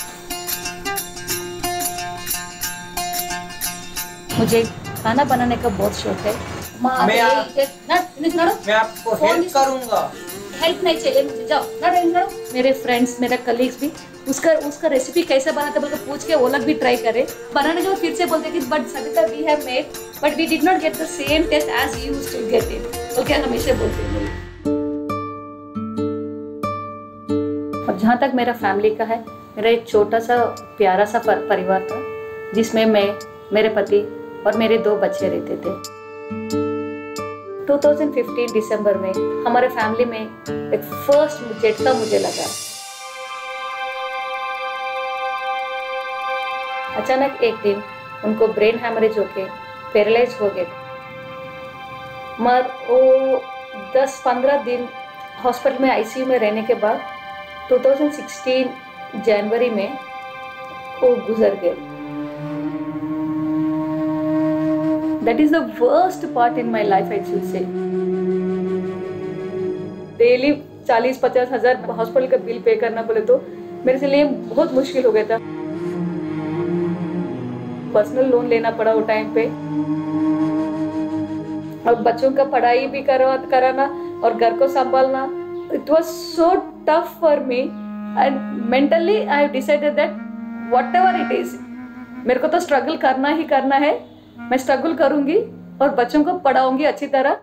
मुझे खाना बनाने का बहुत शौक है। मैं आपको हेल्प करूंगा। हेल्प नहीं चाहिए मुझे, जाओ ना। मेरे फ्रेंड्स, मेरे कलीग्स भी उसका रेसिपी कैसे बनाते बोल के पूछ के वो लोग भी ट्राई करे। बनाने के बाद फिर से बोलते कि but Savita we have made but we did not get the same taste as you used to get it, तो क्या हमेशा बोलते हैं। और जहाँ तक मेरा फैमिली का है, मेरा एक छोटा सा प्यारा सा परिवार था जिसमें मैं, मेरे पति और मेरे 2 बच्चे रहते थे। 2015 दिसंबर में हमारे फैमिली में एक फर्स्ट झटका मुझे लगा। अचानक एक दिन उनको ब्रेन हैमरेज होके पैरालाइज हो गए। मगर वो 10-15 दिन हॉस्पिटल में आईसीयू में रहने के बाद 2016 जनवरी में वो गुजर गए। That is the worst part in my life, I should say. Daily 40-50 हज़ार हॉस्पिटल का बिल पे करना बोले तो मेरे लिए बहुत मुश्किल हो गया था। पर्सनल लोन लेना पड़ा वो टाइम पे, और बच्चों का पढ़ाई भी कराना और घर को संभालना। It was so tough for me and mentally I have decided that whatever it is, मेरे को तो स्ट्रगल करना ही करना है। मैं स्ट्रगल करूंगी और बच्चों को पढ़ाऊंगी अच्छी तरह।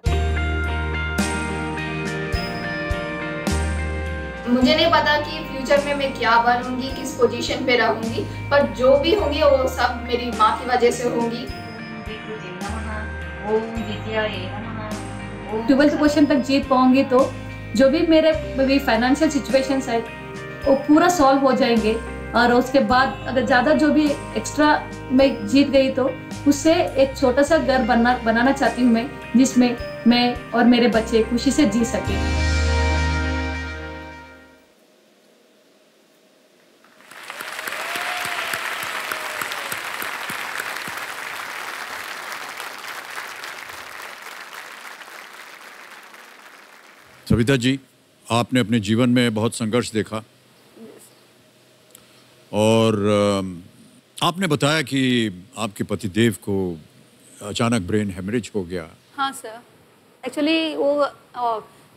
मुझे नहीं पता कि फ्यूचर में मैं क्या बनूंगी, किस पोजीशन पे रहूंगी, पर जो भी होंगी वो सब मेरी माँ की वजह से होंगी। 12th क्वेश्चन तक जीत पाऊंगी तो जो भी मेरे फाइनेंशियल सिचुएशंस है वो पूरा सॉल्व हो जाएंगे। और उसके बाद अगर ज़्यादा जो भी एक्स्ट्रा मैं जीत गई तो उससे एक छोटा सा घर बनाना चाहती हूँ मैं, जिसमें मैं और मेरे बच्चे खुशी से जी सकें। सविता जी, आपने अपने जीवन में बहुत संघर्ष देखा और आपने बताया कि आपके पतिदेव को अचानक ब्रेन हेमरेज हो गया। हाँ सर, एक्चुअली वो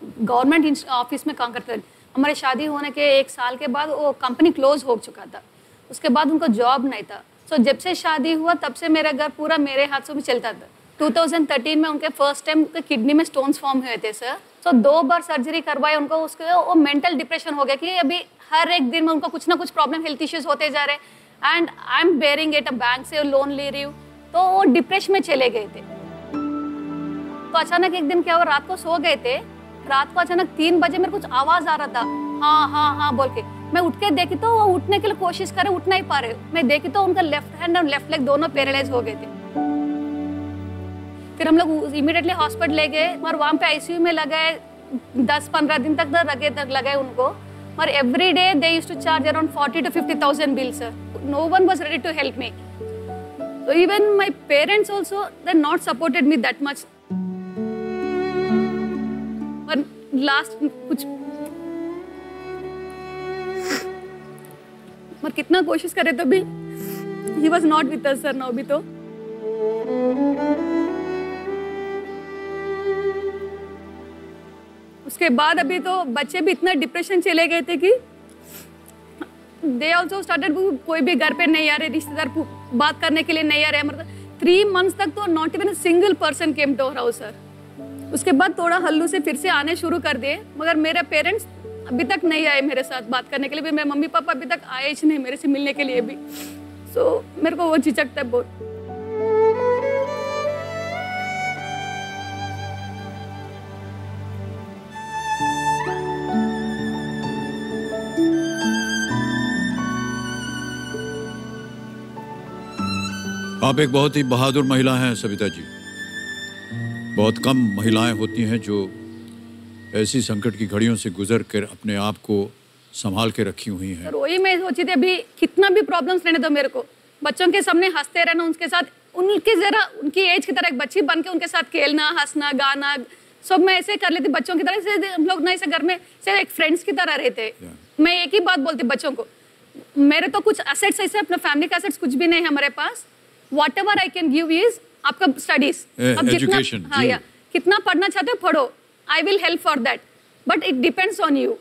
गवर्नमेंट ऑफिस में काम करते थे। हमारे शादी होने के 1 साल के बाद वो कंपनी क्लोज हो चुका था। उसके बाद उनको जॉब नहीं था। सो जब से शादी हुआ तब से मेरा घर पूरा मेरे हाथों में चलता था। 2013 में उनके फर्स्ट टाइम किडनी में स्टोन्स फॉर्म हुए थे सर। सो 2 बार सर्जरी करवाई उनको। उसके वो मेंटल डिप्रेशन हो गया कि अभी हर एक दिन में उनको कुछ ना कुछ प्रॉब्लम, हेल्थ इश्यूज होते जा रहे and I am bearing it. Bank से लोन ले रही हूँ, तो वो डिप्रेशन में चले गए थे। तो अचानक एक दिन क्या हुआ, रात को सो गए थे। रात को अचानक 3 बजे मेरे कुछ आवाज आ रहा था, हाँ हाँ हाँ बोल के। मैं उठ के देखी तो वो उठने के लिए कोशिश करे, उठ नहीं पा रहे। मैं देखी तो उनका लेफ्ट हैंड और लेफ्ट लेग दोनों पैरालाइज हो गए थे। फिर हम लोग इमीडिएटली हॉस्पिटल ले गए और वहाँ पे आईसीयू में लगाए। 10-15 दिन तक लगाए उनको। और every day they used to charge around 40,000 to 50,000 bill sir. No one was ready to help me. So even my parents also, they not supported me that much. But last कुछ पर कितना कोशिश करे तो भी he was not with us sir now भी तो। उसके बाद अभी तो बच्चे भी इतना डिप्रेशन चले गए थे कि दे ऑल्सो स्टार्टेड, कोई भी घर पे नहीं आ रहे, रिश्तेदार बात करने के लिए नहीं आ रहे। मतलब 3 months तक तो not even single person came to our house sir. उसके बाद थोड़ा हल्लू से फिर से आने शुरू कर दिए, मगर मेरे पेरेंट्स अभी तक नहीं आए मेरे साथ बात करने के लिए भी। मेरे मम्मी पापा अभी तक आए ही नहीं मेरे से मिलने के लिए भी। सो मेरे को वो झिझकता है बहुत। आप एक बहुत ही बहादुर महिला हैं सविता जी। बहुत कम महिलाएं होती हैं जो ऐसी संकट की घड़ियों से गुजर कर अपने आप को संभाल के रखी हुई हैं। वही मैं सोची थी, अभी कितना भी प्रॉब्लम्स रहने दो मेरे को, बच्चों के सामने हंसते रहना, उनके साथ उनके जरा उनकी एज की तरह एक बच्ची बन के उनके साथ खेलना, हंसना, गाना सब मैं ऐसे कर लेती बच्चों की तरह से। हम लोग ना ऐसे घर में सिर्फ एक फ्रेंड्स की तरह रहते। मैं एक ही बात बोलती बच्चों को, मेरे तो कुछ एसेट्स ऐसे अपने फैमिली के एसेट्स कुछ भी नहीं है हमारे पास। Whatever I can give is आपका स्टडीज, अब education, हाँ जी। या कितना पढ़ना चाहते हो पढ़ो, I will help for that, but it depends on you.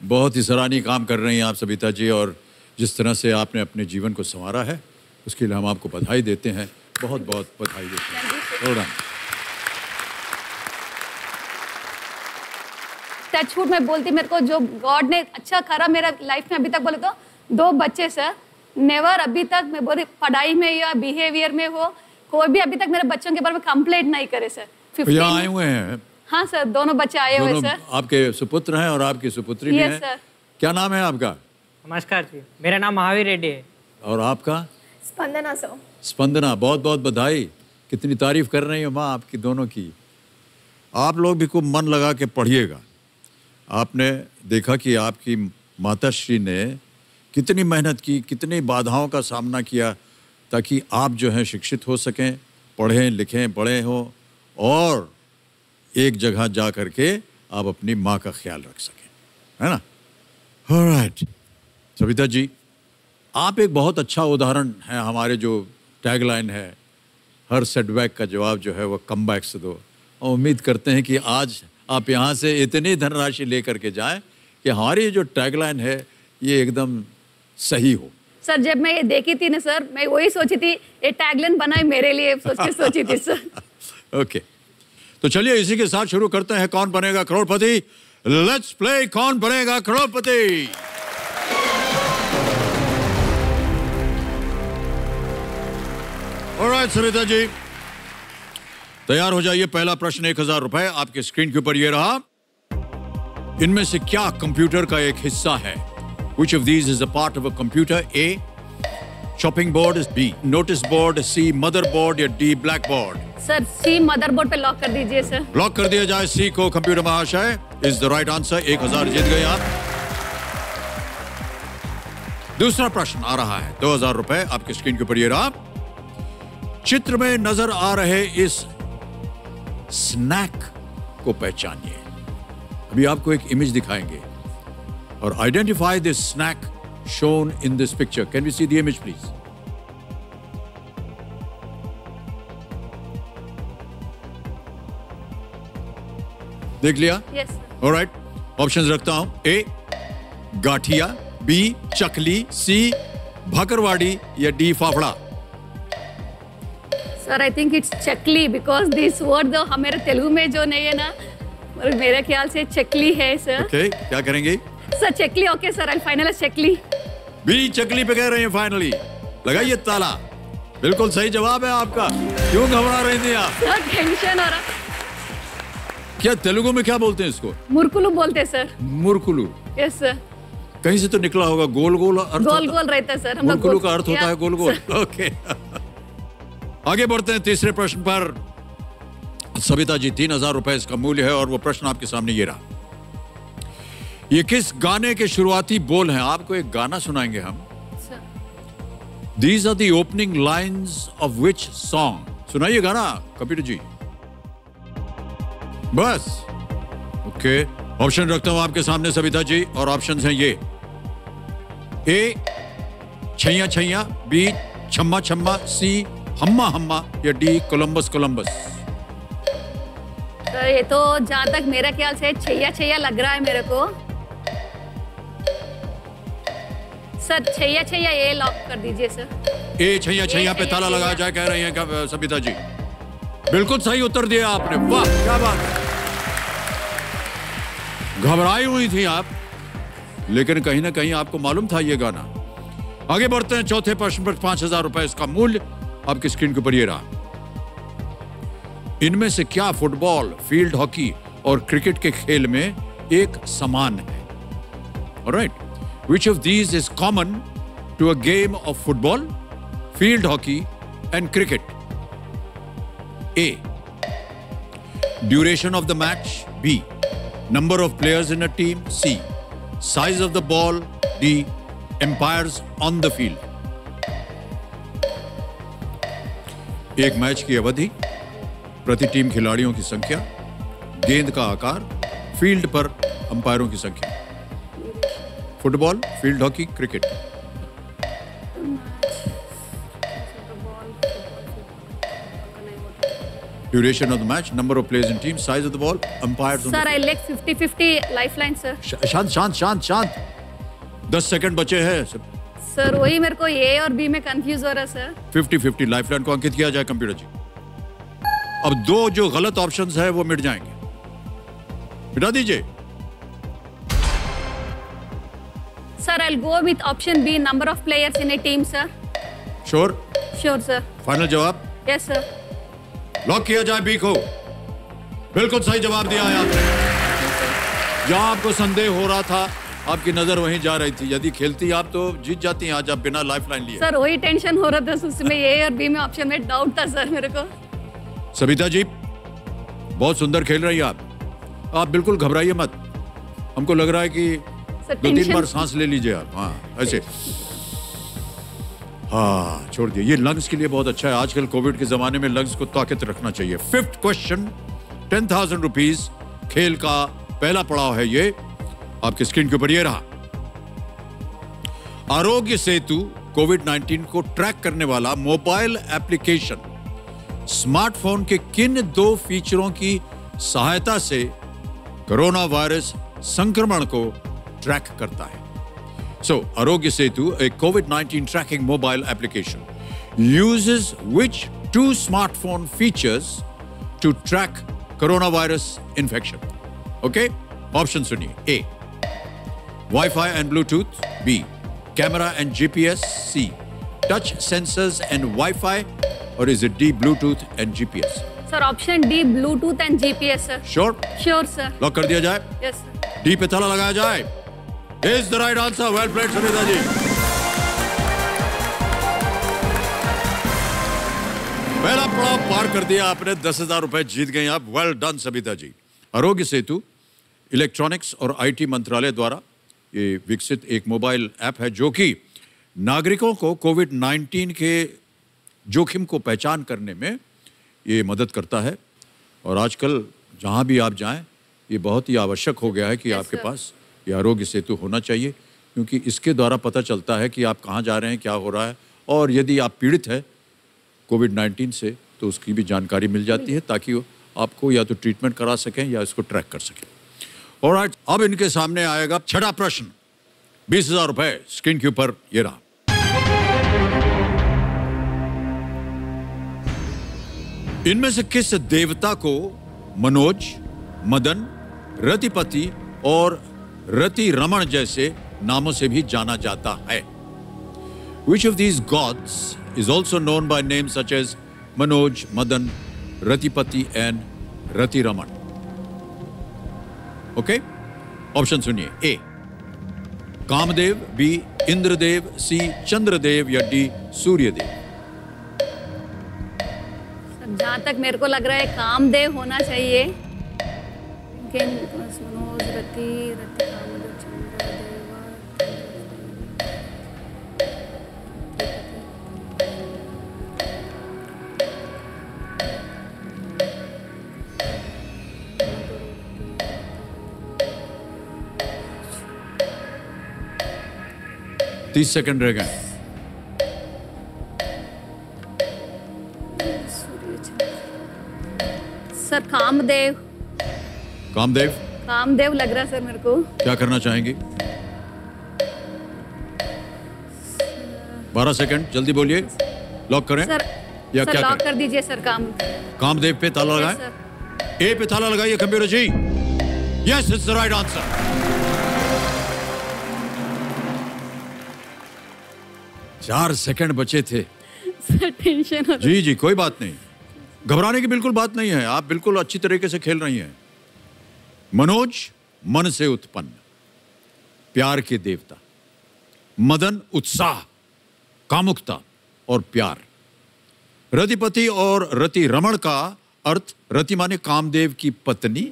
बहुत ही सराहनीय काम कर रही हैं आप सविता जी, और जिस तरह से आपने अपने जीवन को संवारा है उसके लिए हम आपको बधाई देते हैं, बहुत बहुत बधाई देते हैं। Well done. टचवुड में बोलती, मेरे को जो गॉड ने अच्छा करा मेरा लाइफ में अभी तक, बोले तो 2 बच्चे सर, नेवर अभी तक मैं बोली पढ़ाई में या बिहेवियर में हो, कोई भी अभी तक मेरे बच्चों के बारे में कंप्लेंट नहीं करे सर। 15 यहाँ आए हुए हैं? हाँ सर, दोनों बच्चे आए हुए सर। आपके सुपुत्र हैं और आपकी सुपुत्री भी है? सर। क्या नाम है आपका? नमस्कार जी, मेरा नाम महावीर रेड्डी है। और आपका? स्पंदना सर। स्पंदना, बहुत बहुत बधाई। कितनी तारीफ कर रही हो माँ आपकी दोनों की। आप लोग भी खूब मन लगा के पढ़िएगा। आपने देखा कि आपकी माताश्री ने कितनी मेहनत की, कितनी बाधाओं का सामना किया ताकि आप जो हैं शिक्षित हो सकें, पढ़ें लिखें, बड़े हों और एक जगह जा कर के आप अपनी माँ का ख्याल रख सकें, है ना? ऑलराइट सविता जी, आप एक बहुत अच्छा उदाहरण है। हमारे जो टैगलाइन है, हर सेटबैक का जवाब जो है वो कमबैक से दो, और उम्मीद करते हैं कि आज आप यहाँ से इतनी धनराशि लेकर के जाएं कि हमारी जो टैगलाइन है ये एकदम सही हो। सर जब मैं ये देखी थी ना सर, मैं वही सोची थी, ये टैगलाइन बनाई मेरे लिए सोची थी सर। ओके, तो चलिए इसी के साथ शुरू करते हैं कौन बनेगा करोड़पति। लेट्स प्ले कौन बनेगा करोड़पति। ऑलराइट सविता जी, तैयार हो जाइए। पहला प्रश्न 1000 रुपए आपके स्क्रीन के ऊपर ये रहा। इनमें से क्या कंप्यूटर का एक हिस्सा है? Which of these is a part of a computer? A. Chopping board, B. Notice board, C. Motherboard या D. Blackboard? सर सी मदरबोर्ड पे लॉक कर दीजिए सर। लॉक कर दिया जाए C को। कंप्यूटर महाशय इज द राइट आंसर। 1000 जीत गए आप। दूसरा प्रश्न आ रहा है, 2000 रुपए आपके स्क्रीन के ऊपर ये रहा। चित्र में नजर आ रहे इस स्नैक को पहचानिए। अभी आपको एक इमेज दिखाएंगे और identify this snack shown in this picture. Can we see the image please? देख लिया? यस। ऑलराइट, ऑप्शंस रखता हूं। A gathiya, B chakli, C bhakarwadi D fafda फाफड़ा? Sir I think it's chakli, because this word हमारे तेलुगु में जो नहीं है ना, मेरे ख्याल से चकली है सर। ओके, क्या करेंगे? Sir chakli. Okay sir, I final chakli. B चकली पे कह रहे हैं फाइनली। लगाइए ताला। बिल्कुल सही जवाब है आपका। क्यों घबरा रही थी आप? सर टेंशन हो रहा। क्या तेलुगु में क्या बोलते हैं इसको? मुरकुलू बोलते हैं सर। मुरकुलू? Yes sir. कहीं से तो निकला होगा। गोल गोल अर्थ? गोल गोल रहता है सर। मुरकुलू का अर्थ होता है गोल गोल। ओके, आगे बढ़ते हैं तीसरे प्रश्न पर। सविता जी, 3000 रुपए इसका मूल्य है और वो प्रश्न आपके सामने ये रहा। ये किस गाने के शुरुआती बोल हैं? आपको एक गाना सुनाएंगे हम। These are the opening lines of which song? सुनाइए गाना कंप्यूटर जी। बस। ओके, ऑप्शन रखता हूं आपके सामने सविता जी, और ऑप्शंस हैं ये। ए छैया छैया, बी छम्मा छम्मा, सी हम्मा हम्मा या डी कोलंबस कोलंबस? सर ये तो जहाँ तक मेरा ख्याल से छैया छैया लग रहा है मेरे को। सर छैया छैया ये लॉक कर दीजिए सर। ए छैया छैया पे ताला लगाया जाए कह रही हैं सविता जी। बिल्कुल सही उत्तर दिया आपने। वाह क्या बात है। घबराई हुई थी आप, लेकिन कहीं ना कहीं आपको मालूम था ये गाना। आगे बढ़ते हैं चौथे प्रश्न पर। 5000 रुपए इसका मूल्य आपकी स्क्रीन के ऊपर ये रहा। इनमें से क्या फुटबॉल, फील्ड हॉकी और क्रिकेट के खेल में एक समान है? Alright, which of these is common to a game of football, field hockey and cricket? A. Duration of the match. B. Number of players in a team. C. Size of the ball. D. Umpires on the field. एक match की अवधि, प्रति team खिलाड़ियों की संख्या, गेंद का आकार, फील्ड पर अंपायरों की संख्या। Football, field hockey, cricket? Duration of the match, number of players in team, size of the ball, umpires. Sir, I like 50-50 lifeline, sir. शांत 10 सेकंड बचे हैं। सर वही मेरे को ए और बी में कंफ्यूज हो रहा है सर। 50-50 लाइफलाइन को अंकित किया जाए कंप्यूटर जी। अब दो जो गलत ऑप्शंस है वो मिट जाएंगे, मिटा दीजिए। Sir, I'll go with option B, number of players in a team, sir. Sure? Sure, sir. Final जवाब? Yes, sir. लॉक किया जाए बी को। बिल्कुल सही जवाब दिया है आपने। जहां आपको संदेह हो रहा था, आपकी नजर वहीं जा रही थी। यदि खेलती आप तो जीत जाती हैं आज आप बिना लाइफलाइन लिए। सर वही टेंशन हो रहा था, उसमें ए और बी में ऑप्शन में डाउट था सर मेरे को। सविता जी, बहुत सुंदर खेल रही हैं आप बिल्कुल घबराइए मत। हमको लग रहा है कि 2-3 बार सांस ले लीजिए आप। हाँ ऐसे, हाँ छोड़ दिए। ये लंग्स के लिए बहुत अच्छा है। आजकल कोविड के जमाने में लंग्स को ताकत रखना चाहिए। 5th क्वेश्चन, 10,000 रुपीज खेल का पहला पड़ाव है। ये आपकी स्क्रीन के ऊपर ये रहा। आरोग्य सेतु कोविड-19 को ट्रैक करने वाला मोबाइल एप्लीकेशन स्मार्टफोन के किन 2 फीचरों की सहायता से कोरोना वायरस संक्रमण को ट्रैक करता है? So, Arogya Setu, a COVID-19 tracking mobile application, uses which 2 smartphone features to track coronavirus infection? Okay? Option suniye. A. Wi-Fi and Bluetooth. B. Camera and GPS. C. Touch sensors and Wi-Fi. Or is it D. Bluetooth and GPS? Sir, option D, Bluetooth and GPS, sir. Sure? Sure, sir. Lock कर दिया जाए? Yes, sir. D पे ताला लगाया जाए? Is the right answer. Well played, Savita ji. पहला पड़ाव पार कर दिया आपने, 10,000 रुपए जीत गए आप। Well done Savita ji. Aarogya Setu electronics और आईटी मंत्रालय द्वारा ये विकसित एक मोबाइल ऐप है जो कि नागरिकों को कोविड-19 के जोखिम को पहचान करने में ये मदद करता है। और आजकल जहां भी आप जाएं, ये बहुत ही आवश्यक हो गया है कि आपके पास ये आरोग्य सेतु होना चाहिए, क्योंकि इसके द्वारा पता चलता है कि आप कहाँ जा रहे हैं, क्या हो रहा है, और यदि आप पीड़ित है कोविड-19 से तो उसकी भी जानकारी मिल जाती है ताकि वो आपको या तो ट्रीटमेंट करा सकें या इसको ट्रैक कर सकें। ऑलराइट, अब इनके सामने आएगा 6वां प्रश्न। 20,000 रुपए स्क्रीन के ऊपर ये रहा। इनमें से किस देवता को मनोज, मदन, रतिपति और रति रमण जैसे नामों से भी जाना जाता है? Which of these gods is also known by names such as Manoj, Madan, Ratipati and Rati Raman? Okay? Option सुनिए। A. Kamdev, B. Indradev, C. Chandradev या D. सूर्यदेव? जहाँ तक मेरे को लग रहा है कामदेव होना चाहिए। मनोज, रति, कामदेव, चंद्रदेव। 30 सेकंड रह गए। सर कामदेव। कामदेव? कामदेव लग रहा है सर मेरे को। क्या करना चाहेंगे? 12 सेकंड, जल्दी बोलिए। लॉक करें सर, या सर क्या लॉक करें? कर दीजिए सर। कामदेव पे ताला लगाएं। ए पे ताला लगाइए computer ji. Yes, it's the right answer. 4 second बचे थे। सर टेंशन हो। जी जी, कोई बात नहीं, घबराने की बिल्कुल बात नहीं है। आप बिल्कुल अच्छी तरीके से खेल रही हैं। मनोज मन से उत्पन्न, प्यार के देवता। मदन उत्साह, कामुकता और प्यार। रतिपति और रति रमण का अर्थ रति माने कामदेव की पत्नी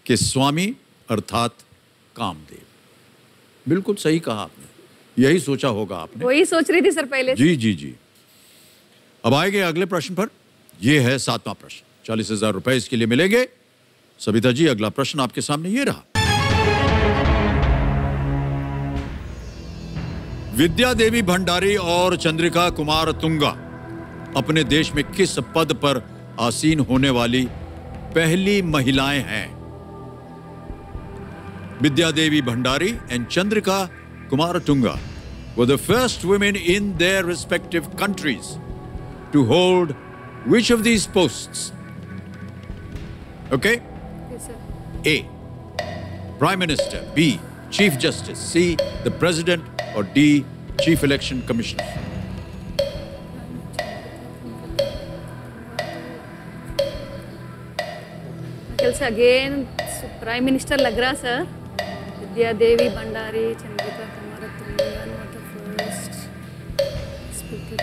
के स्वामी अर्थात कामदेव। बिल्कुल सही कहा आपने, यही सोचा होगा आपने। वही सोच रही थी सर पहले। जी जी जी। अब आएंगे अगले प्रश्न पर। यह है 7वां प्रश्न। 40,000 रुपए इसके लिए मिलेंगे। सविता जी, अगला प्रश्न आपके सामने ये रहा। विद्या देवी भंडारी और चंद्रिका कुमार तुंगा अपने देश में किस पद पर आसीन होने वाली पहली महिलाएं हैं। Vidya Devi Bhandari and Chandrika Kumaratunga were the first women in their respective countries to hold which of these posts? Okay? Yes, sir. A. Prime Minister. B. Chief Justice. C. The President. Or D. Chief Election Commissioner. से again prime minister लग रहा sir. Vidya Devi Bhandari, Chandrika Kumaratunga, not the first speaker.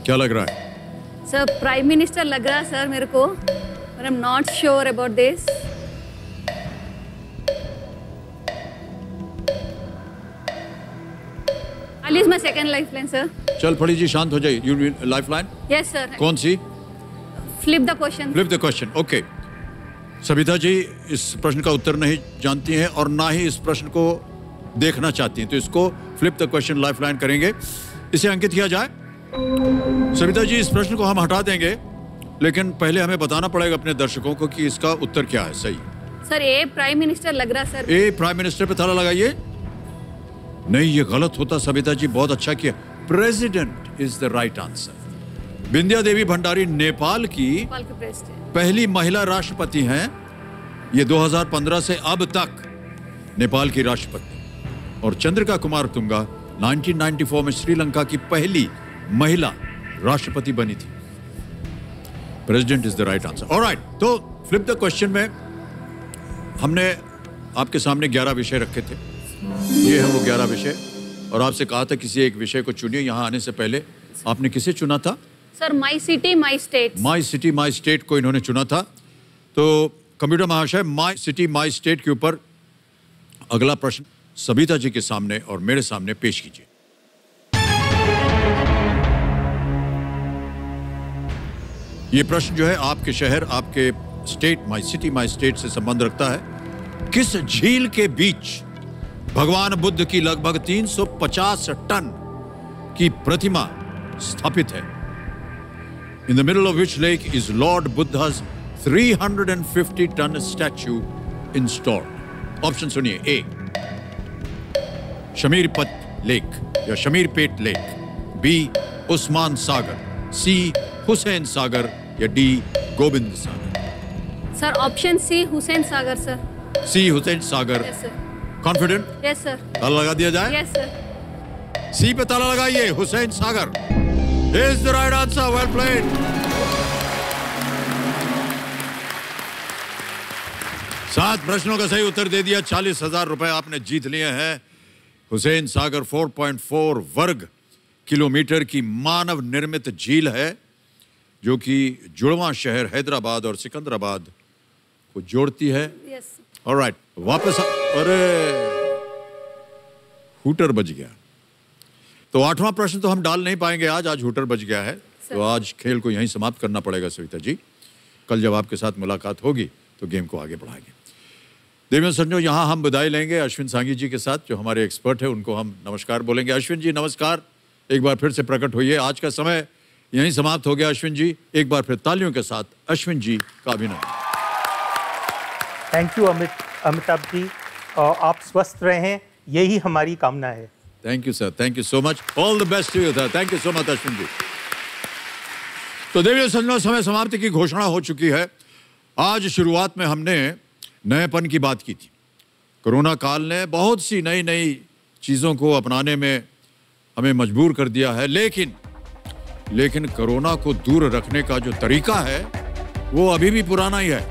क्या लग रहा है sir? Prime minister लग रहा sir मेरे को, but I'm not sure about this. I'll use my second lifeline, sir. चल फड़ी जी शांत हो जाइए। You will lifeline? Yes, sir. कौन सी? Flip the question. Flip the question. Okay. Savita ji इस प्रश्न का उत्तर नहीं जानती हैं और ना ही इस प्रश्न को देखना चाहती हैं, तो इसको फ्लिप द क्वेश्चन लाइफलाइन करेंगे। इसे अंकित किया जाए। सविता जी इस प्रश्न को हम हटा देंगे, लेकिन पहले हमें बताना पड़ेगा अपने दर्शकों को कि इसका उत्तर क्या है सही। सर ए प्राइम मिनिस्टर लग रहा सर। ए प्राइम मिनिस्टर पे ताला लगाइए। नहीं, ये गलत होता सविता जी, बहुत अच्छा किया। President is the right answer. Vidya Devi Bhandari Nepal की पहली महिला राष्ट्रपति हैं। ये 2015 से अब तक नेपाल की राष्ट्रपति। और चंद्रिका कुमारतुंगा 1994 में श्रीलंका की पहली महिला राष्ट्रपति बनी थी। President is the right answer. Alright, तो फ्लिप द क्वेश्चन में हमने आपके सामने 11 विषय रखे थे। ये है वो 11 विषय, और आपसे कहा था किसी एक विषय को चुनिए। यहाँ आने से पहले आपने किसे चुना था? Sir my city my state. My city my state को इन्होंने चुना था। तो कंप्यूटर महाशय, माई सिटी माई स्टेट के ऊपर अगला प्रश्न सविता जी के सामने और मेरे सामने पेश कीजिए। ये प्रश्न जो है आपके शहर, आपके state, my city my state से संबंध रखता है। किस झील के बीच भगवान बुद्ध की लगभग 350 टन की प्रतिमा स्थापित है? In the middle of which lake is Lord Buddha's 350-ton statue installed? Option सुनिए। ए शमीरपत लेक या Shamirpet lake, B Osman Sagar, C Hussain Sagar या D Govind Sagar. Sir option C Hussain Sagar sir. C Hussain Sagar. Yes sir. Confident? Yes sir. ताला लगा दिया जाए? Yes sir. सी पे ताला लगाइए। Hussain Sagar is the right answer. Well played. सात प्रश्नों का सही उत्तर दे दिया। 40,000 रुपए आपने जीत लिए हैं। हुसैन सागर 4.4 वर्ग किलोमीटर की मानव निर्मित झील है, जो कि जुड़वां शहर हैदराबाद और सिकंदराबाद को जोड़ती है। यस। ऑलराइट, वापस अरे हूटर बज गया। तो 8वां प्रश्न तो हम डाल नहीं पाएंगे आज हूटर बज गया है। तो आज खेल को यहीं समाप्त करना पड़ेगा सविता जी। कल जब आपके साथ मुलाकात होगी तो गेम को आगे बढ़ाएंगे। देवियों सज्जनों, यहाँ हम विदाई लेंगे अश्विन सांगी जी के साथ, जो हमारे एक्सपर्ट है। उनको हम नमस्कार बोलेंगे। अश्विन जी नमस्कार, एक बार फिर से प्रकट होइए। आज का समय यहीं समाप्त हो गया। अश्विन जी एक बार फिर तालियों के साथ अश्विन जी का अभिनंदन। थैंक यू अमिताभ जी, आप स्वस्थ रहें, यही हमारी कामना है। Thank you sir, thank you so much. All the best to you sir. Thank you so much Ashwin ji. तो देवियों सज्जनों, समय समाप्ति की घोषणा हो चुकी है। आज शुरुआत में हमने नएपन की बात की थी। कोरोना काल ने बहुत सी नई नई चीज़ों को अपनाने में हमें मजबूर कर दिया है, लेकिन कोरोना को दूर रखने का जो तरीका है वो अभी भी पुराना ही है।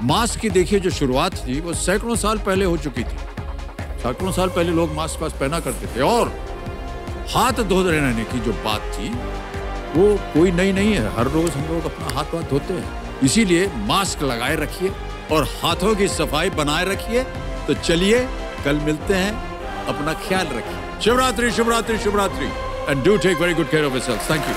मास्क की देखिए जो शुरुआत थी वो सैकड़ों साल पहले हो चुकी थी। सैकड़ों साल पहले लोग मास्क पहना करते थे। और हाथ धो रहने की जो बात थी वो कोई नई नहीं है। हर रोज हम लोग अपना हाथ धोते हैं। इसीलिए मास्क लगाए रखिए और हाथों की सफाई बनाए रखिए। तो चलिए कल मिलते हैं, अपना ख्याल रखिए। Shivratri Shivratri Shivratri, and do take very good care of yourself. Thank you.